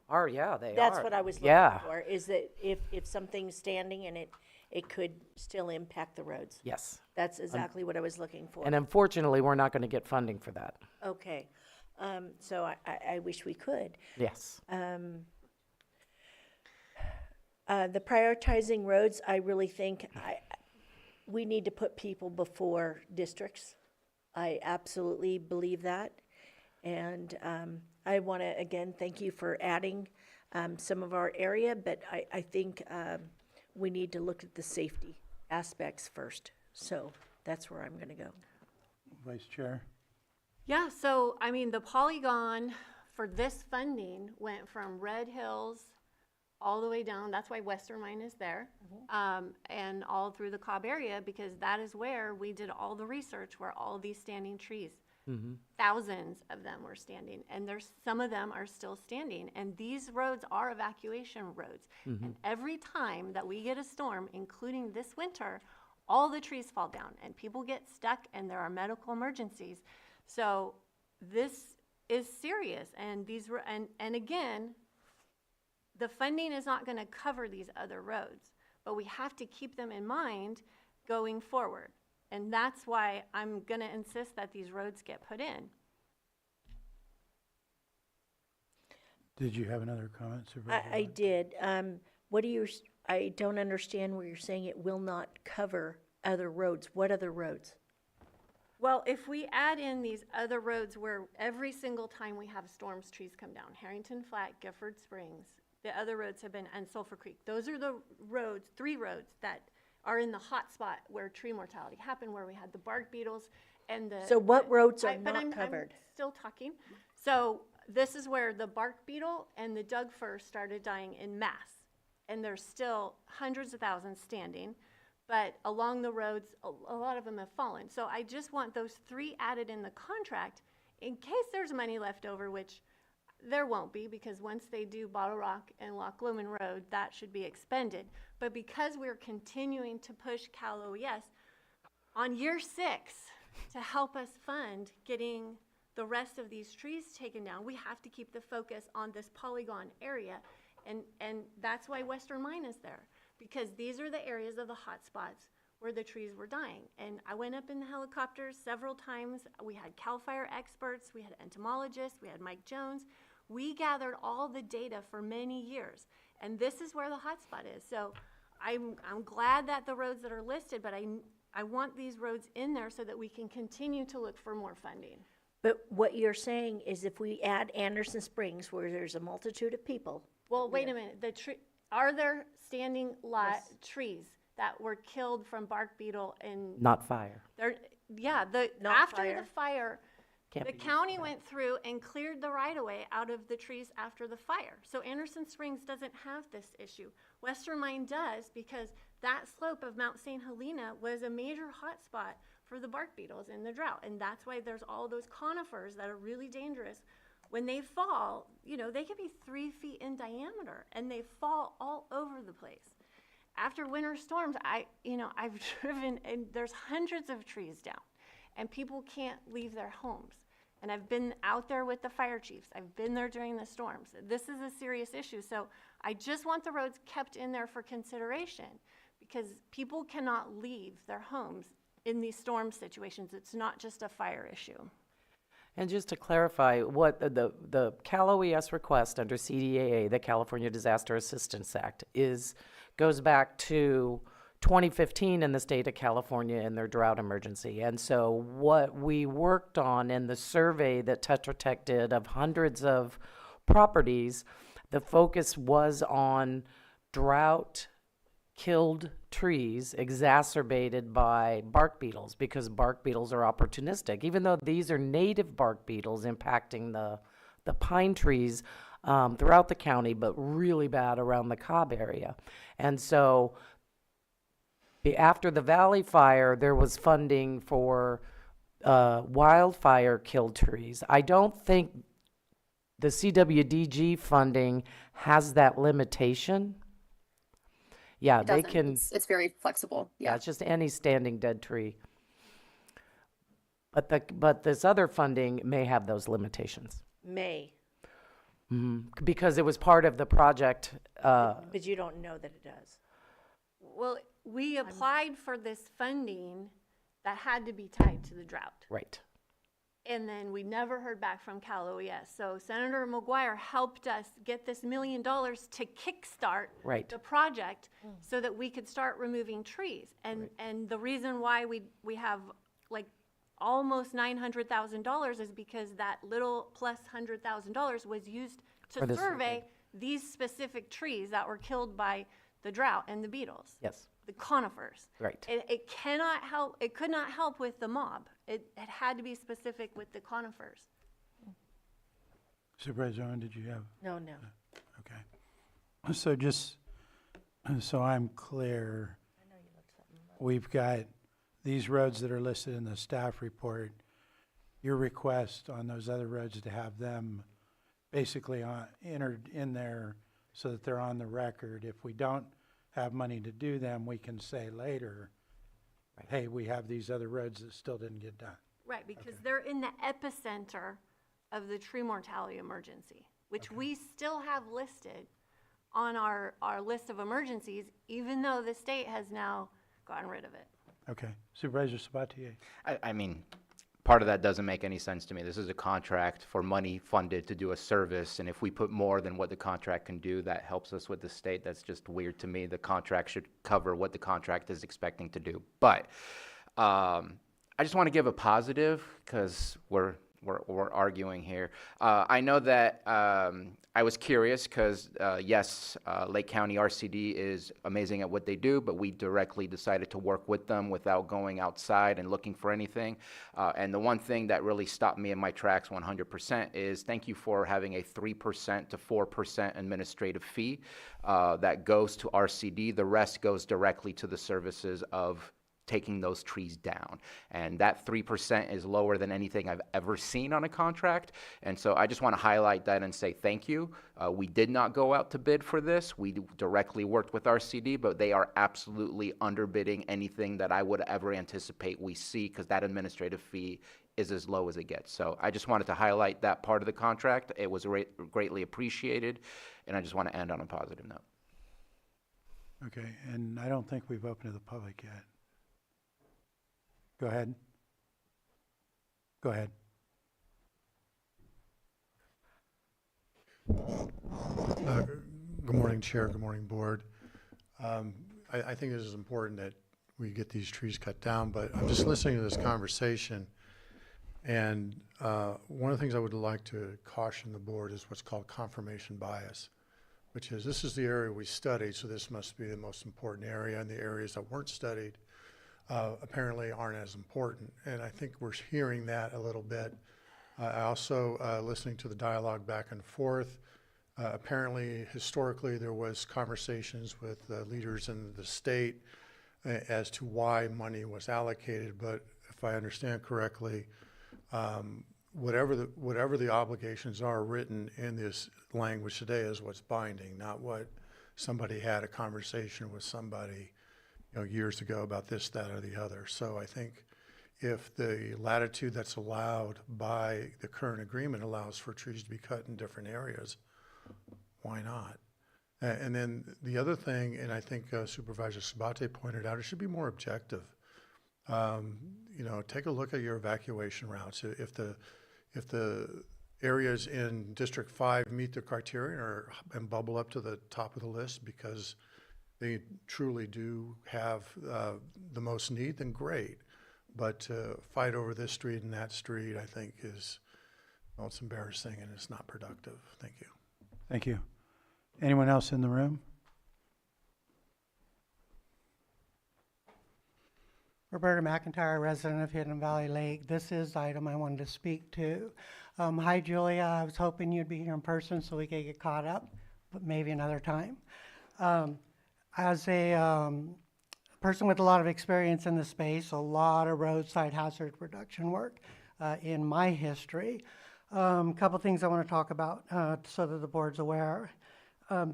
They That's are. what I was looking for, is that if something's standing and it could still impact the roads. Yes. That's exactly what I was looking for. And unfortunately, we're not going to get funding for that. Okay. So I wish we could. Yes. The prioritizing roads, I really think we need to put people before districts. I absolutely believe that. And I want to, again, thank you for adding some of our area, but I think we need to look at the safety aspects first. So that's where I'm going to go. Vice Chair? Yeah, so, I mean, the polygon for this funding went from Red Hills all the way down, that's why Western Mine is there, and all through the Cobb area, because that is where we did all the research, where all these standing trees, thousands of them were standing, and some of them are still standing, and these roads are evacuation roads. And every time that we get a storm, including this winter, all the trees fall down, and people get stuck, and there are medical emergencies. So this is serious, and and again, the funding is not going to cover these other roads, but we have to keep them in mind going forward. And that's why I'm gonna insist that these roads get put in. Did you have another comment, Supervisor? I did. What do you, I don't understand where you're saying it will not cover other roads. What other roads? Well, if we add in these other roads where every single time we have storms, trees come down, Harrington Flat, Gifford Springs, the other roads have been, and Sulphur Creek, those are the roads, 3 roads that are in the hot spot where tree mortality happened, where we had the bark beetles and the. So what roads are but not I'm covered? still talking. So this is where the bark beetle and the Doug fir started dying in mass. And there's still hundreds of thousands standing, but along the roads, a lot of them have fallen. So I just want those 3 added in the contract in case there's money left over, which there won't be, because once they do Bottle Rock and Loch Lomond Road, that should be expended. But because we're continuing to push Cal OES on year 6 to help us fund getting the rest of these trees taken down, we have to keep the focus on this polygon area. And that's why Western Mine is there, because these are the areas of the hot spots where the trees were dying. And I went up in the helicopters several times. We had CAL FIRE experts, we had entomologists, we had Mike Jones. We gathered all the data for many years, and this is where the hot spot is. So I'm glad that the roads that are listed, but I want these roads in there so that we can continue to look for more funding. But what you're saying is if we add Anderson Springs, where there's a multitude of people. Well, wait a minute. Are there standing trees that were killed from bark beetle and? Not fire. Yeah, after the fire, Can't the be county went through and cleared the right-of-way out of the trees after the fire. So Anderson Springs doesn't have this issue. Western Mine does, because that slope of Mount St. Helena was a major hotspot for the bark beetles in the drought. And that's why there's all those conifers that are really dangerous. When they fall, you know, they can be 3 feet in diameter, and they fall all over the place. After winter storms, I've driven, and there's hundreds of trees down, and people can't leave their homes. And I've been out there with the fire chiefs. I've been there during the storms. This is a serious issue. So I just want the roads kept in there for consideration, because people cannot leave their homes in these storm situations. It's not just a fire issue. And just to clarify, what the Cal OES request under CDAA, the California Disaster Assistance Act, goes back to 2015 in the state of California in their drought emergency. And so what we worked on in the survey that Tetra Tech did of hundreds of properties, the focus was on drought killed trees exacerbated by bark beetles, because bark beetles are opportunistic. Even though these are native bark beetles impacting the pine trees throughout the county, but really bad around the Cobb area. And so after the Valley Fire, there was funding for wildfire killed trees. I don't think the CWDG funding has that limitation. Yeah, they can. It's very flexible. Yeah, it's just any standing dead tree. But this other funding may have those limitations. Because it was part of the project. But you don't know that it does. Well, we applied for this funding that had to be tied to the drought. Right. And then we never heard back from Cal OES. So Senator McGuire helped us get this $1 million to kickstart the project so that we could start removing trees. And the reason why we have like almost $900,000 is because that little plus $100,000 was used to survey these specific trees that were killed by the drought and the beetles. Yes. The conifers. Right. It cannot help. It could not help with the mob. It had to be specific with the conifers. Supervisor Owen, did you have? No. Okay. So just so I'm clear, we've got these roads that are listed in the staff report. Your request on those other roads to have them basically entered in there so that they're on the record. If we don't have money to do them, we can say later, hey, we have these other roads that still didn't get done. Right, because they're in the epicenter of the tree mortality emergency, which we still have listed on our list of emergencies, even though the state has now gotten rid of it. Okay. Supervisor Sabatier. I mean, part of that doesn't make any sense to me. This is a contract for money funded to do a service, and if we put more than what the contract can do, that helps us with the state. That's just weird to me. The contract should cover what the contract is expecting to do. But I just want to give a positive, because we're arguing here. I know that I was curious because, yes, Lake County RCD is amazing at what they do, but we directly decided to work with them without going outside and looking for anything. And the one thing that really stopped me in my tracks 100% is thank you for having a 3% to 4% administrative fee that goes to RCD. The rest goes directly to the services of taking those trees down. And that 3% is lower than anything I've ever seen on a contract. And so I just want to highlight that and say thank you. We did not go out to bid for this. We directly worked with RCD, but they are absolutely underbidding anything that I would ever anticipate we see, because that administrative fee is as low as it gets. So I just wanted to highlight that part of the contract. It was greatly appreciated, and I just want to end on a positive note. Okay, and I don't think we've opened to the public yet. Go ahead. Go ahead. Good morning, Chair. Good morning, Board. I think it is important that we get these trees cut down, but I'm just listening to this conversation, and one of the things I would like to caution the Board is what's called confirmation bias, which is this is the area we studied, so this must be the most important area, and the areas that weren't studied apparently aren't as important. And I think we're hearing that a little bit. I also, listening to the dialogue back and forth, apparently, historically, there was conversations with leaders in the state as to why money was allocated. But if I understand correctly, whatever the obligations are written in this language today is what's binding, not what somebody had a conversation with somebody years ago about this, that, or the other. So I think if the latitude that's allowed by the current agreement allows for trees to be cut in different areas, why not? And then the other thing, and I think Supervisor Sabate pointed out, it should be more objective. Take a look at your evacuation routes. If the areas in District 5 meet the criteria and bubble up to the top of the list because they truly do have the most need, then great. But to fight over this street and that street, I think is, well, it's embarrassing and it's not productive. Thank you. Thank you. Anyone else in the room? Roberta McIntyre, resident of Hidden Valley Lake. This is the item I wanted to speak to. Hi, Julia. I was hoping you'd be here in person so we could get caught up, but maybe another time. As a person with a lot of experience in the space, a lot of roadside hazard reduction work in my history, a couple things I want to talk about so that the board's aware.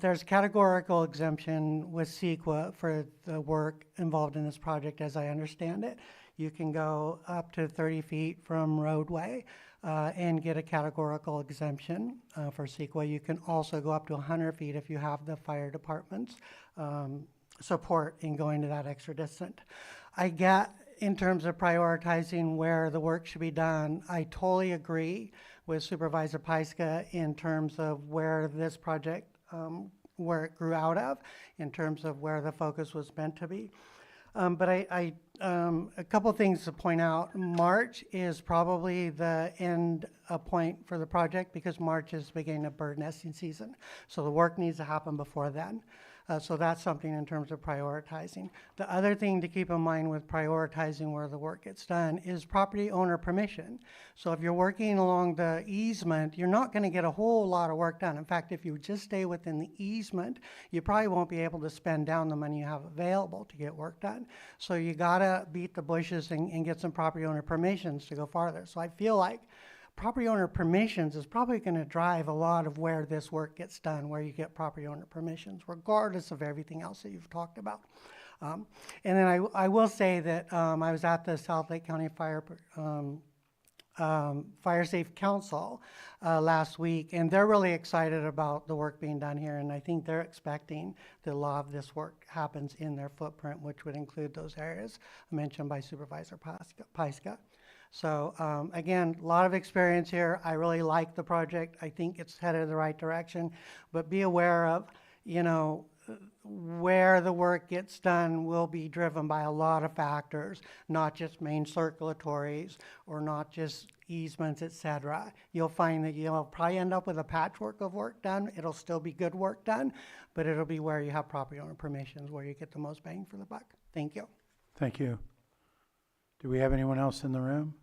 There's categorical exemption with CEQA for the work involved in this project, as I understand it. You can go up to 30 feet from roadway and get a categorical exemption for CEQA. You can also go up to 100 feet if you have the fire department's support in going to that extra distance. I get in terms of prioritizing where the work should be done, I totally agree with Supervisor Pyska in terms of where this project, where it grew out of, in terms of where the focus was meant to be. But a couple things to point out. March is probably the end point for the project because March is the beginning of bird nesting season. So the work needs to happen before then. So that's something in terms of prioritizing. The other thing to keep in mind with prioritizing where the work gets done is property owner permission. So if you're working along the easement, you're not going to get a whole lot of work done. In fact, if you just stay within the easement, you probably won't be able to spend down the money you have available to get work done. So you got to beat the bushes and get some property owner permissions to go farther. So I feel like property owner permissions is probably going to drive a lot of where this work gets done, where you get property owner permissions, regardless of everything else that you've talked about. And then I will say that I was at the South Lake County Fire Fire Safe Council last week, and they're really excited about the work being done here, and I think they're expecting that a lot of this work happens in their footprint, which would include those areas mentioned by Supervisor Pyska. So again, a lot of experience here. I really like the project. I think it's headed in the right direction, but be aware of, you know, where the work gets done will be driven by a lot of factors, not just main circulatories or not just easements, etc. You'll find that you'll probably end up with a patchwork of work done. It'll still be good work done, but it'll be where you have property owner permissions, where you get the most bang for the buck. Thank you. Thank you. Do we have anyone else in the room?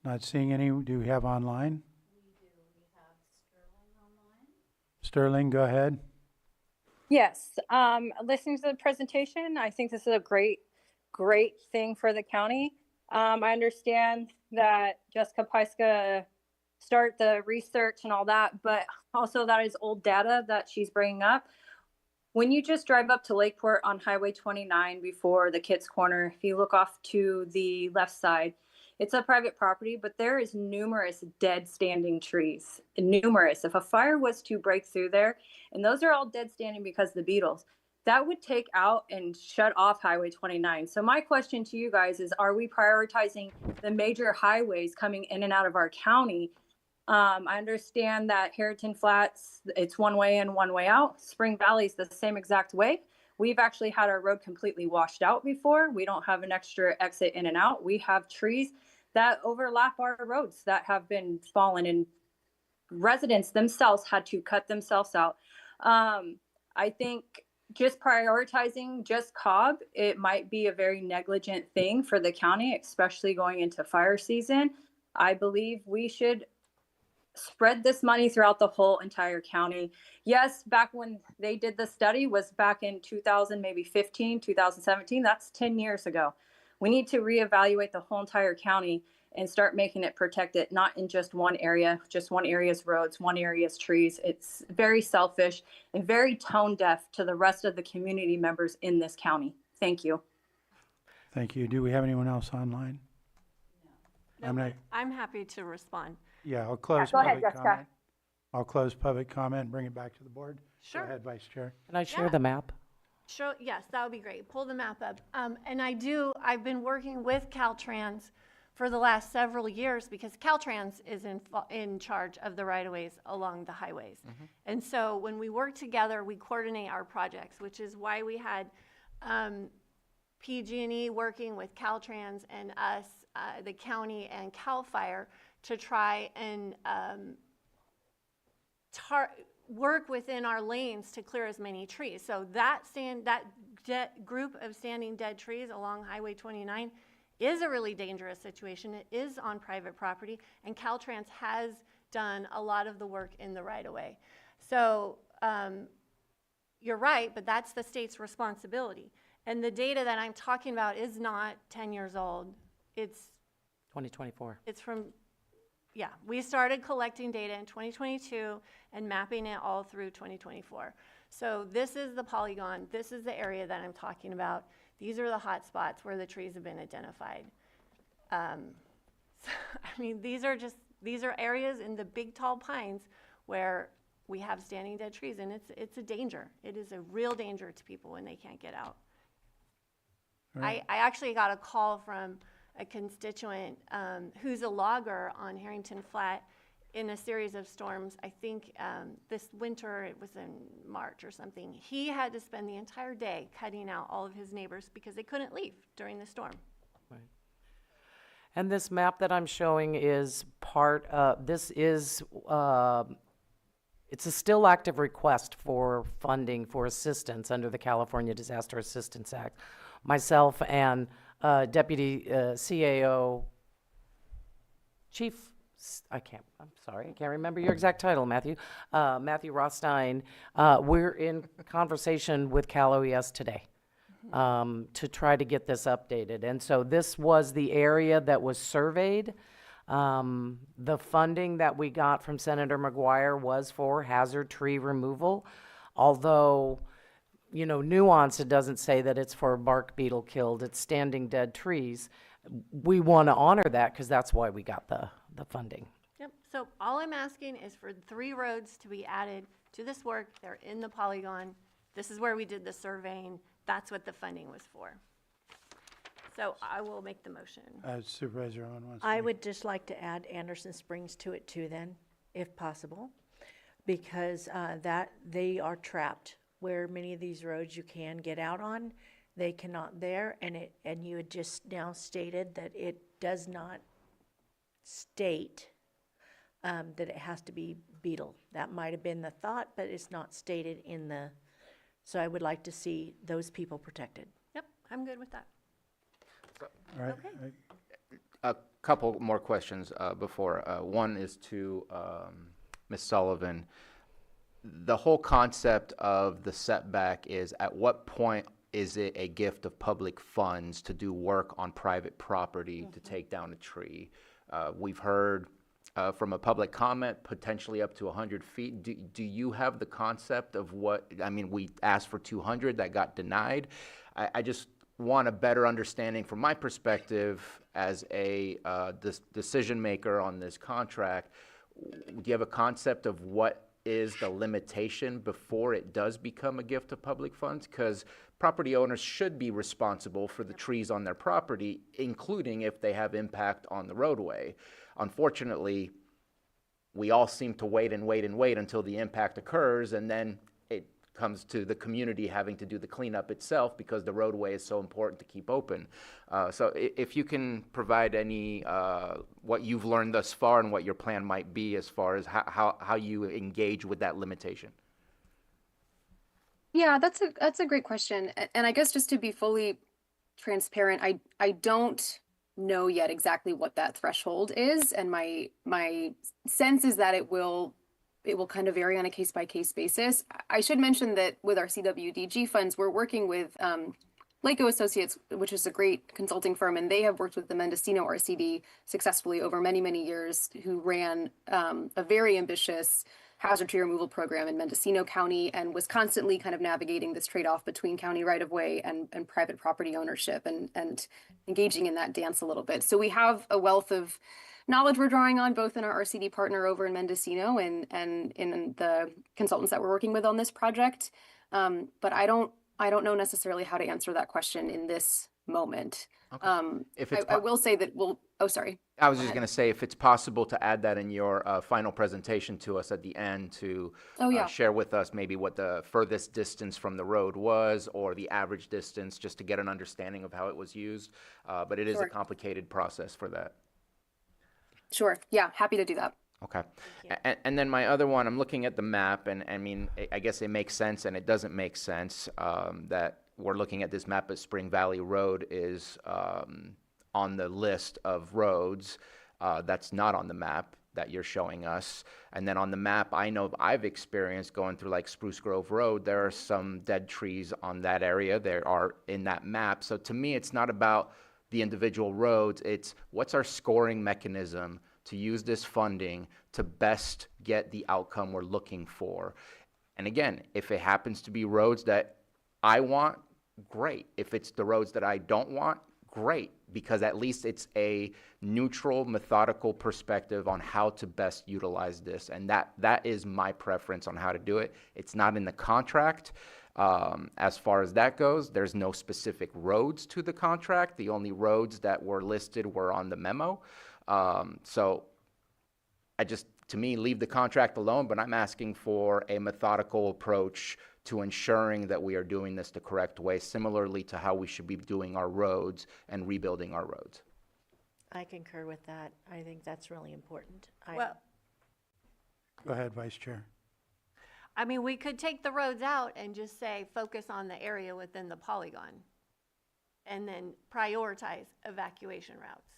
Not seeing any. Do we have online? We do. We have Sterling online. Sterling, go ahead. Yes, listening to the presentation, I think this is a great thing for the county. I understand that Jessica Pyska start the research and all that, but also that is old data that she's bringing up. When you just drive up to Lakeport on Highway 29 before the Kids Corner, if you look off to the left side, it's a private property, but there is numerous dead standing trees, numerous. If a fire was to break through there, and those are all dead standing because of the beetles, that would take out and shut off Highway 29. So my question to you guys is, are we prioritizing the major highways coming in and out of our county? I understand that Harrington Flats, it's one way in, one way out. Spring Valley is the same exact way. We've actually had our road completely washed out before. We don't have an extra exit in and out. We have trees that overlap our roads that have been fallen, and residents themselves had to cut themselves out. I think just prioritizing just Cobb, it might be a very negligent thing for the county, especially going into fire season. I believe we should spread this money throughout the whole entire county. Yes, back when they did the study was back in 2000, maybe 15, 2017. That's 10 years ago. We need to reevaluate the whole entire county and start making it protected, not in just one area, just one area's roads, one area's trees. It's very selfish and very tone deaf to the rest of the community members in this county. Thank you. Thank you. Do we have anyone else online? No, I'm happy to respond. Yeah, I'll close Go ahead, public Jessica. comment. I'll close public comment and bring it back to the board. Sure. Go ahead, Vice Chair. Can I share the map? Sure, yes, that would be great. Pull the map up. And I've been working with Caltrans for the last several years because Caltrans is in charge of the right-of-ways along the highways. And so when we work together, we coordinate our projects, which is why we had PG&E working with Caltrans and us, the county and CAL FIRE, to try and work within our lanes to clear as many trees. So that group of standing dead trees along Highway 29 is a really dangerous situation. It is on private property, and Caltrans has done a lot of the work in the right-of-way. So you're right, but that's the state's responsibility. And the data that I'm talking about is not 10 years old. It's 2024. It's from, yeah, we started collecting data in 2022 and mapping it all through 2024. So this is the polygon. This is the area that I'm talking about. These are the hot spots where the trees have been identified. I mean, these are areas in the big tall pines where we have standing dead trees, and it's a danger. It is a real danger to people when they can't get out. Right. I actually got a call from a constituent who's a logger on Harrington Flat in a series of storms. I think this winter, it was in March or something. He had to spend the entire day cutting out all of his neighbors because they couldn't leave during the storm. Right. And this map that I'm showing is part of, this is, it's a still active request for funding for assistance under the California Disaster Assistance Act. Myself and Deputy CAO, I'm sorry, I can't remember your exact title, Matthew. Matthew Rothstein, we're in conversation with Cal OES today to try to get this updated. And so this was the area that was surveyed. The funding that we got from Senator McGuire was for hazard tree removal, although, you know, nuance, it doesn't say that it's for bark beetle killed, it's standing dead trees. we want to honor that because that's why we got the funding. Yep, so all I'm asking is for 3 roads to be added to this work. They're in the polygon. This is where we did the surveying. That's what the funding was for. So I will make the motion. Supervisor Owen wants to I make- would just like to add Anderson Springs to it too then, if possible, because that they are trapped where many of these roads you can get out on, they cannot there, and you had just now stated that it does not state that it has to be Beetle. That might have been the thought, but it's not stated in the, so I would like to see those people protected. Yep, I'm good with that. All right. Okay. A couple more questions before. One is to Ms. Sullivan. The whole concept of the setback is, at what point is it a gift of public funds to do work on private property to take down a tree? We've heard from a public comment, potentially up to 100 feet. Do you have the concept of what, I mean, we asked for 200, that got denied. I just want a better understanding from my perspective as a decision maker on this contract. Do you have a concept of what is the limitation before it does become a gift of public funds? Because property owners should be responsible for the trees on their property, including if they have impact on the roadway. Unfortunately, we all seem to wait and wait and wait until the impact occurs, and then it comes to the community having to do the cleanup itself because the roadway is so important to keep open. So if you can provide any, what you've learned thus far and what your plan might be as far as how you engage with that limitation. Yeah, that's a great question. And I guess just to be fully transparent, I don't know yet exactly what that threshold is, and my sense is that it will kind of vary on a case by case basis. I should mention that with our CWDG funds, we're working with Laco Associates, which is a great consulting firm, and they have worked with the Mendocino RCD successfully over many, many years, who ran a very ambitious hazard tree removal program in Mendocino County and was constantly kind of navigating this trade-off between county right-of-way and private property ownership and engaging in that dance a little bit. So we have a wealth of knowledge we're drawing on, both in our RCD partner over in Mendocino and in the consultants that we're working with on this project. But I don't know necessarily how to answer that question in this moment. Okay. If it's I will say that oh, sorry. I was just going to say, if it's possible to add that in your final presentation to us at the end to share with us maybe what the furthest distance from the road was or the average distance, just to get an understanding of how it was used. But it is a complicated process for that. Sure. Yeah, happy to do that. Okay. And then my other one, I'm looking at the map, and I mean, I guess it makes sense and it doesn't make sense that we're looking at this map, but Spring Valley Road is on the list of roads that's not on the map that you're showing us. And then on the map, I know I've experienced going through like Spruce Grove Road, there are some dead trees on that area. There are in that map. So to me, it's not about the individual roads. It's what's our scoring mechanism to use this funding to best get the outcome we're looking for. And again, if it happens to be roads that I want, great. If it's the roads that I don't want, great, because at least it's a neutral, methodical perspective on how to best utilize this. And that is my preference on how to do it. It's not in the contract. As far as that goes, there's no specific roads to the contract. The only roads that were listed were on the memo. So I just, to me, leave the contract alone, but I'm asking for a methodical approach to ensuring that we are doing this the correct way, similarly to how we should be doing our roads and rebuilding our roads. I concur with that. I think that's really important. Well, Go ahead, Vice Chair. I mean, we could take the roads out and just say, focus on the area within the polygon and then prioritize evacuation routes.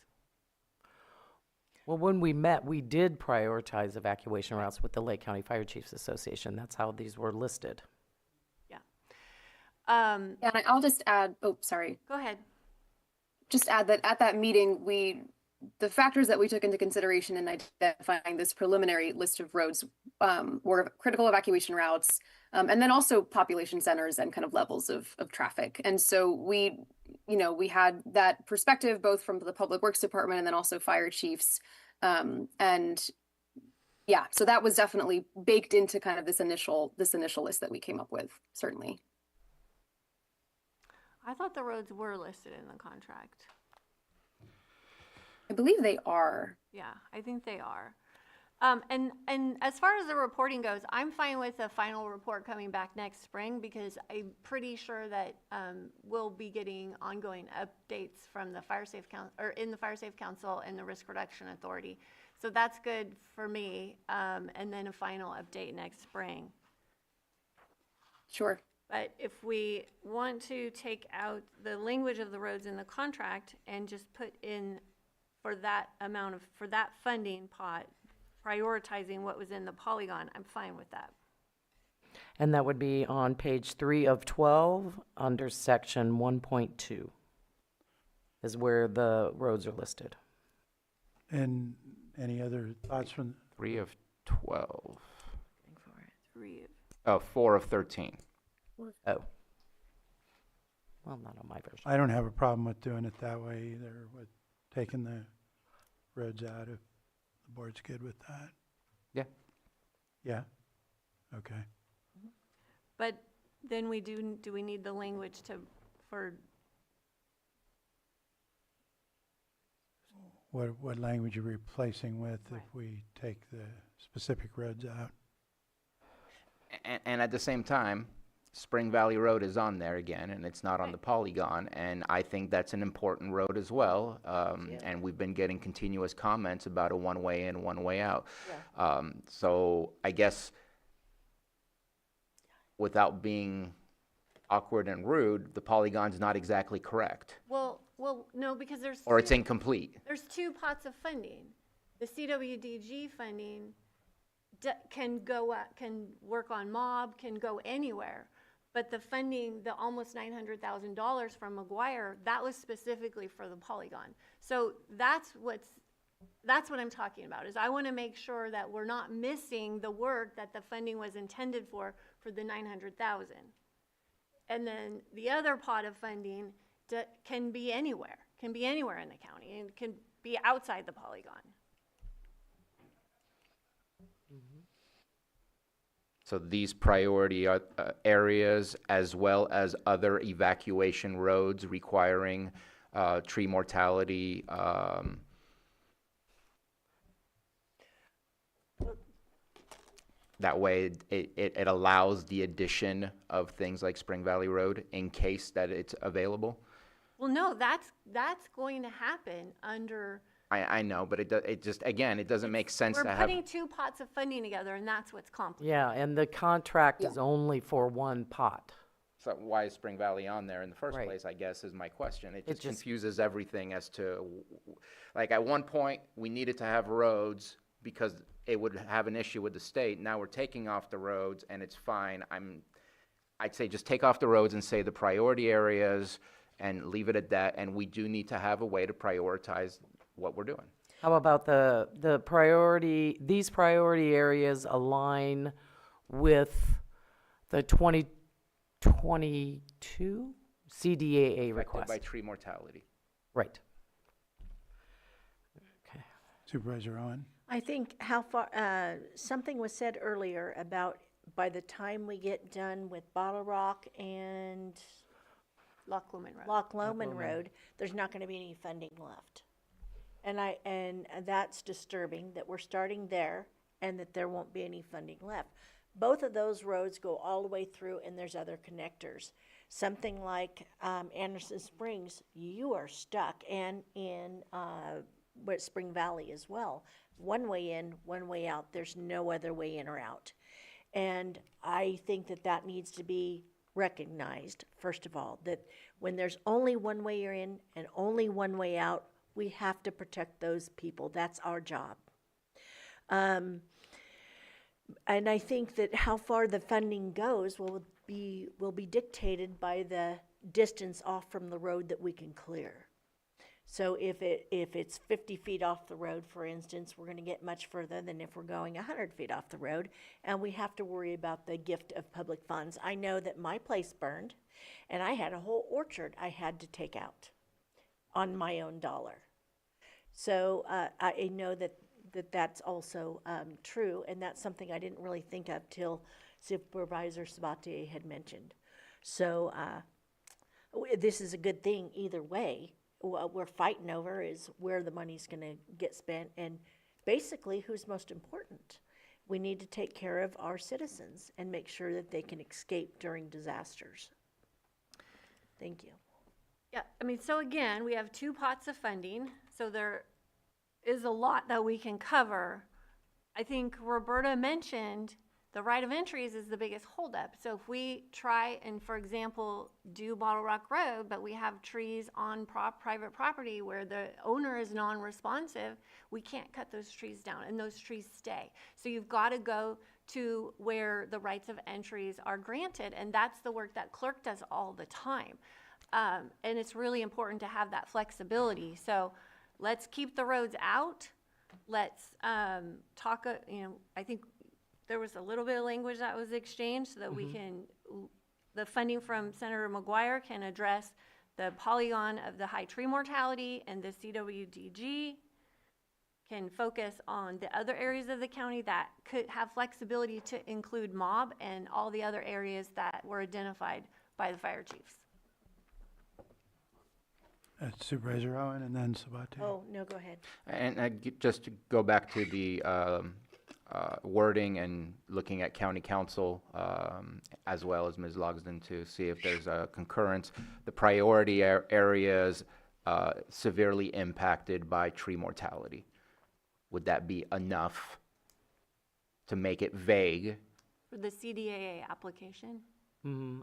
Well, when we met, we did prioritize evacuation routes with the Lake County Fire Chiefs Association. That's how these were listed. And I'll just add, oh, sorry. Go ahead. Just add that at that meeting, the factors that we took into consideration in identifying this preliminary list of roads were critical evacuation routes, And then also population centers and kind of levels of traffic. And so we had that perspective both from the Public Works Department and then also fire chiefs. And yeah, so that was definitely baked into kind of this initial list that we came up with, certainly. I thought the roads were listed in the contract. I believe they are. Yeah, I think they are. And as far as the reporting goes, I'm fine with the final report coming back next spring because I'm pretty sure that we'll be getting ongoing updates from the Fire Safe Council or in the Fire Safe Council and the Risk Reduction Authority. So that's good for me. And then a final update next spring. Sure. But if we want to take out the language of the roads in the contract and just put in for that amount of, for that funding pot, prioritizing what was in the polygon, I'm fine with that. And that would be on page 3 of 12 under section 1.2 is where the roads are listed. And any other thoughts from? 3 of 12. 4 of 13. Oh. Well, not on my version. I don't have a problem with doing it that way either, with taking the roads out if the board's good with that. Yeah. Yeah? Okay. But then do we need the language for What language are you replacing with if we take the specific roads out? And at the same time, Spring Valley Road is on there again, and it's not on the polygon, and I think that's an important road as well. And we've been getting continuous comments about a one-way in, one-way out. Yeah. So I guess without being awkward and rude, the polygon's not exactly correct. well, no, because Or it's incomplete. There's two pots of funding. The CWDG funding can work on MOB, can go anywhere. But the funding, the almost $900,000 from McGuire, that was specifically for the polygon. So that's what I'm talking about, is I want to make sure that we're not missing the work that the funding was intended for the $900,000. And then the other pot of funding can be anywhere in the county, and can be outside the polygon. So these priority areas, as well as other evacuation roads requiring tree mortality, that way it allows the addition of things like Spring Valley Road in case that it's available. Well, no, that's going to happen under. I know, but it just, again, it doesn't make sense to We're have. putting two pots of funding together, and that's what's complicated. Yeah, and the contract is only for one pot. So why is Spring Valley on there in the first Right. place, I guess, is my question. It It just just- confuses everything as to, like, at one point, we needed to have roads because it would have an issue with the state. Now we're taking off the roads, and it's fine. I'd say just take off the roads and say the priority areas and leave it at that, and we do need to have a way to prioritize what we're doing. How about the priority, these priority areas align with the 2022 CDAA Affected request? by tree mortality. Right. Supervisor Owen? I think how far, something was said earlier about by the time we get done with Bottle Rock and Loch Lomond Road. Loch Lomond Road, there's not gonna be any funding left. And that's disturbing that we're starting there and that there won't be any funding left. Both of those roads go all the way through, and there's other connectors. Something like Anderson Springs, you are stuck, and in Spring Valley as well. One way in, one way out. There's no other way in or out. And I think that needs to be recognized, first of all, that when there's only one way in and only one way out, we have to protect those people. That's our job. And I think that how far the funding goes will be dictated by the distance off from the road that we can clear. So if it's 50 feet off the road, for instance, we're going to get much further than if we're going 100 feet off the road, and we have to worry about the gift of public funds. I know that my place burned, and I had a whole orchard I had to take out on my own dollar. So I know that's also true, and that's something I didn't really think of till Supervisor Sabatier had mentioned. So this is a good thing either way. What we're fighting over is where the money's going to get spent and basically who's most important. We need to take care of our citizens and make sure that they can escape during disasters. Thank you. Yeah, I mean, so again, we have two pots of funding, so there is a lot that we can cover. I think Roberta mentioned the right of entries is the biggest holdup. So if we try and, for example, do Bottle Rock Road, but we have trees on private property where the owner is non-responsive, we can't cut those trees down, and those trees stay. So you've got to go to where the rights of entries are granted, and that's the work that clerk does all the time. And it's really important to have that flexibility. So let's keep the roads out. Let's talk, I think there was a little bit of language that was exchanged so that we can, the funding from Senator McGuire can address the polygon of the high tree mortality, and the CWDG can focus on the other areas of the county that could have flexibility to include mob and all the other areas that were identified by the fire chiefs. Supervisor Owen and then Sabatier. Oh, no, go ahead. And just to go back to the wording and looking at county council, as well as Ms. Logsdon, to see if there's a concurrence. The priority areas severely impacted by tree mortality. Would that be enough to make it vague? For the CDAA application?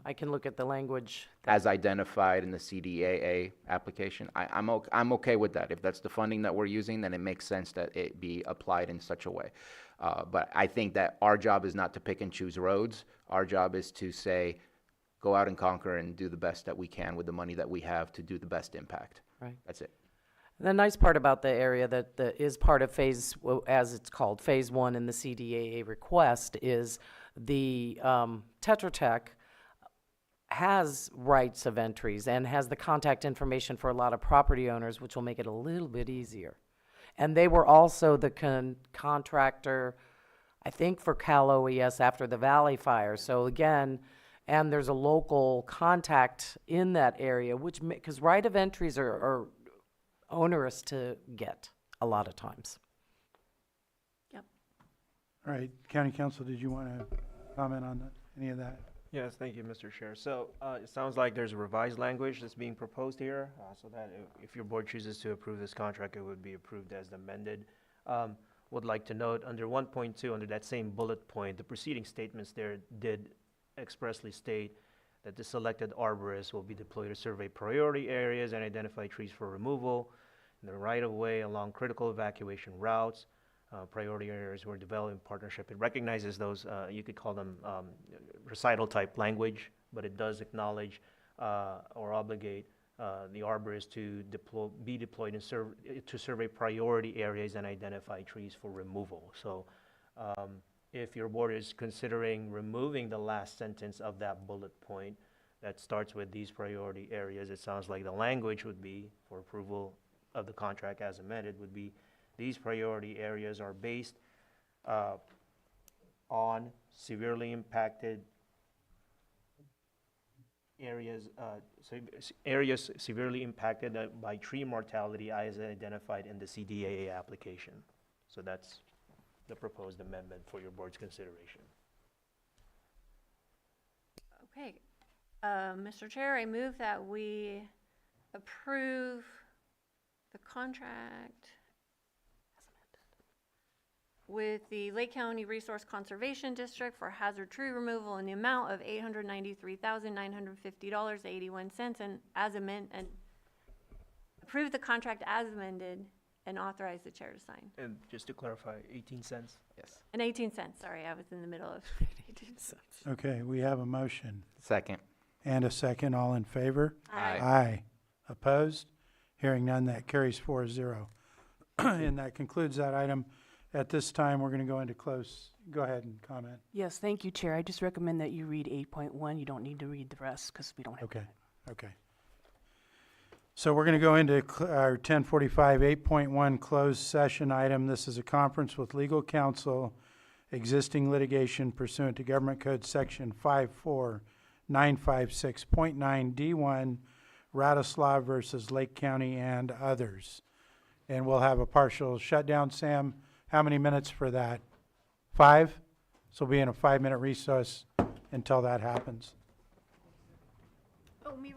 I can look at the language. As identified in the CDAA application. I'm okay with that. If that's the funding that we're using, then it makes sense that it be applied in such a way. But I think that our job is not to pick and choose roads. Our job is to say, go out and conquer and do the best that we can with the money that we have to do the best impact. Right. That's it. The nice part about the area that is part of phase, as it's called, phase 1 in the CDAA request, is the Tetra Tech has rights of entries and has the contact information for a lot of property owners, which will make it a little bit easier. And they were also the contractor, I think, for Cal OES after the Valley Fire. So again, and there's a local contact in that area, which, because right of entries are onerous to get a lot of times. Yep. All right, County Council, did you want to comment on that, any of that? Yes, thank you, Mr. Chair. So it sounds like there's a revised language that's being proposed here, so that if your board chooses to approve this contract, it would be approved as amended. Would like to note under 1.2, under that same bullet point, the preceding statements there did expressly state that the selected arborists will be deployed to survey priority areas and identify trees for removal in the right-of-way along critical evacuation routes. Priority areas were developed in partnership. It recognizes those, you could call them recital type language, but it does acknowledge or obligate the arborists to be deployed to survey priority areas and identify trees for removal. So if your board is considering removing the last sentence of that bullet point that starts with these priority areas, it sounds like the language would be, for approval of the contract as amended, would be these priority areas are based on severely impacted areas, areas severely impacted by tree mortality as identified in the CDAA application. So that's the proposed amendment for your board's consideration. Okay. Mr. Chair, I move that we approve the contract with the Lake County Resource Conservation District for hazard tree removal in the amount of $893,950.81, and as amended, and approve the contract as amended, and authorize the chair to sign. And just to clarify, 18 cents? Yes. And 18 cents, sorry, I was in the middle of 18 cents. Okay, we have a motion Second. and a second. All in favor? Aye. Aye. Opposed? Hearing none, that carries 4-0. And that concludes that item. At this time, we're going to go into close. Go ahead and comment. Yes, thank you, Chair. I just recommend that you read 8.1. You don't need to read the rest because we don't have. Okay, okay. So we're going to go into our 1045 8.1 closed session item. This is a conference with legal counsel, existing litigation pursuant to Government Code Section 54956.9 D1, Radislav versus Lake County and others. And we'll have a partial shutdown. Sam, how many minutes for that? 5? So we'll be in a 5-minute recess until that happens. Oh, me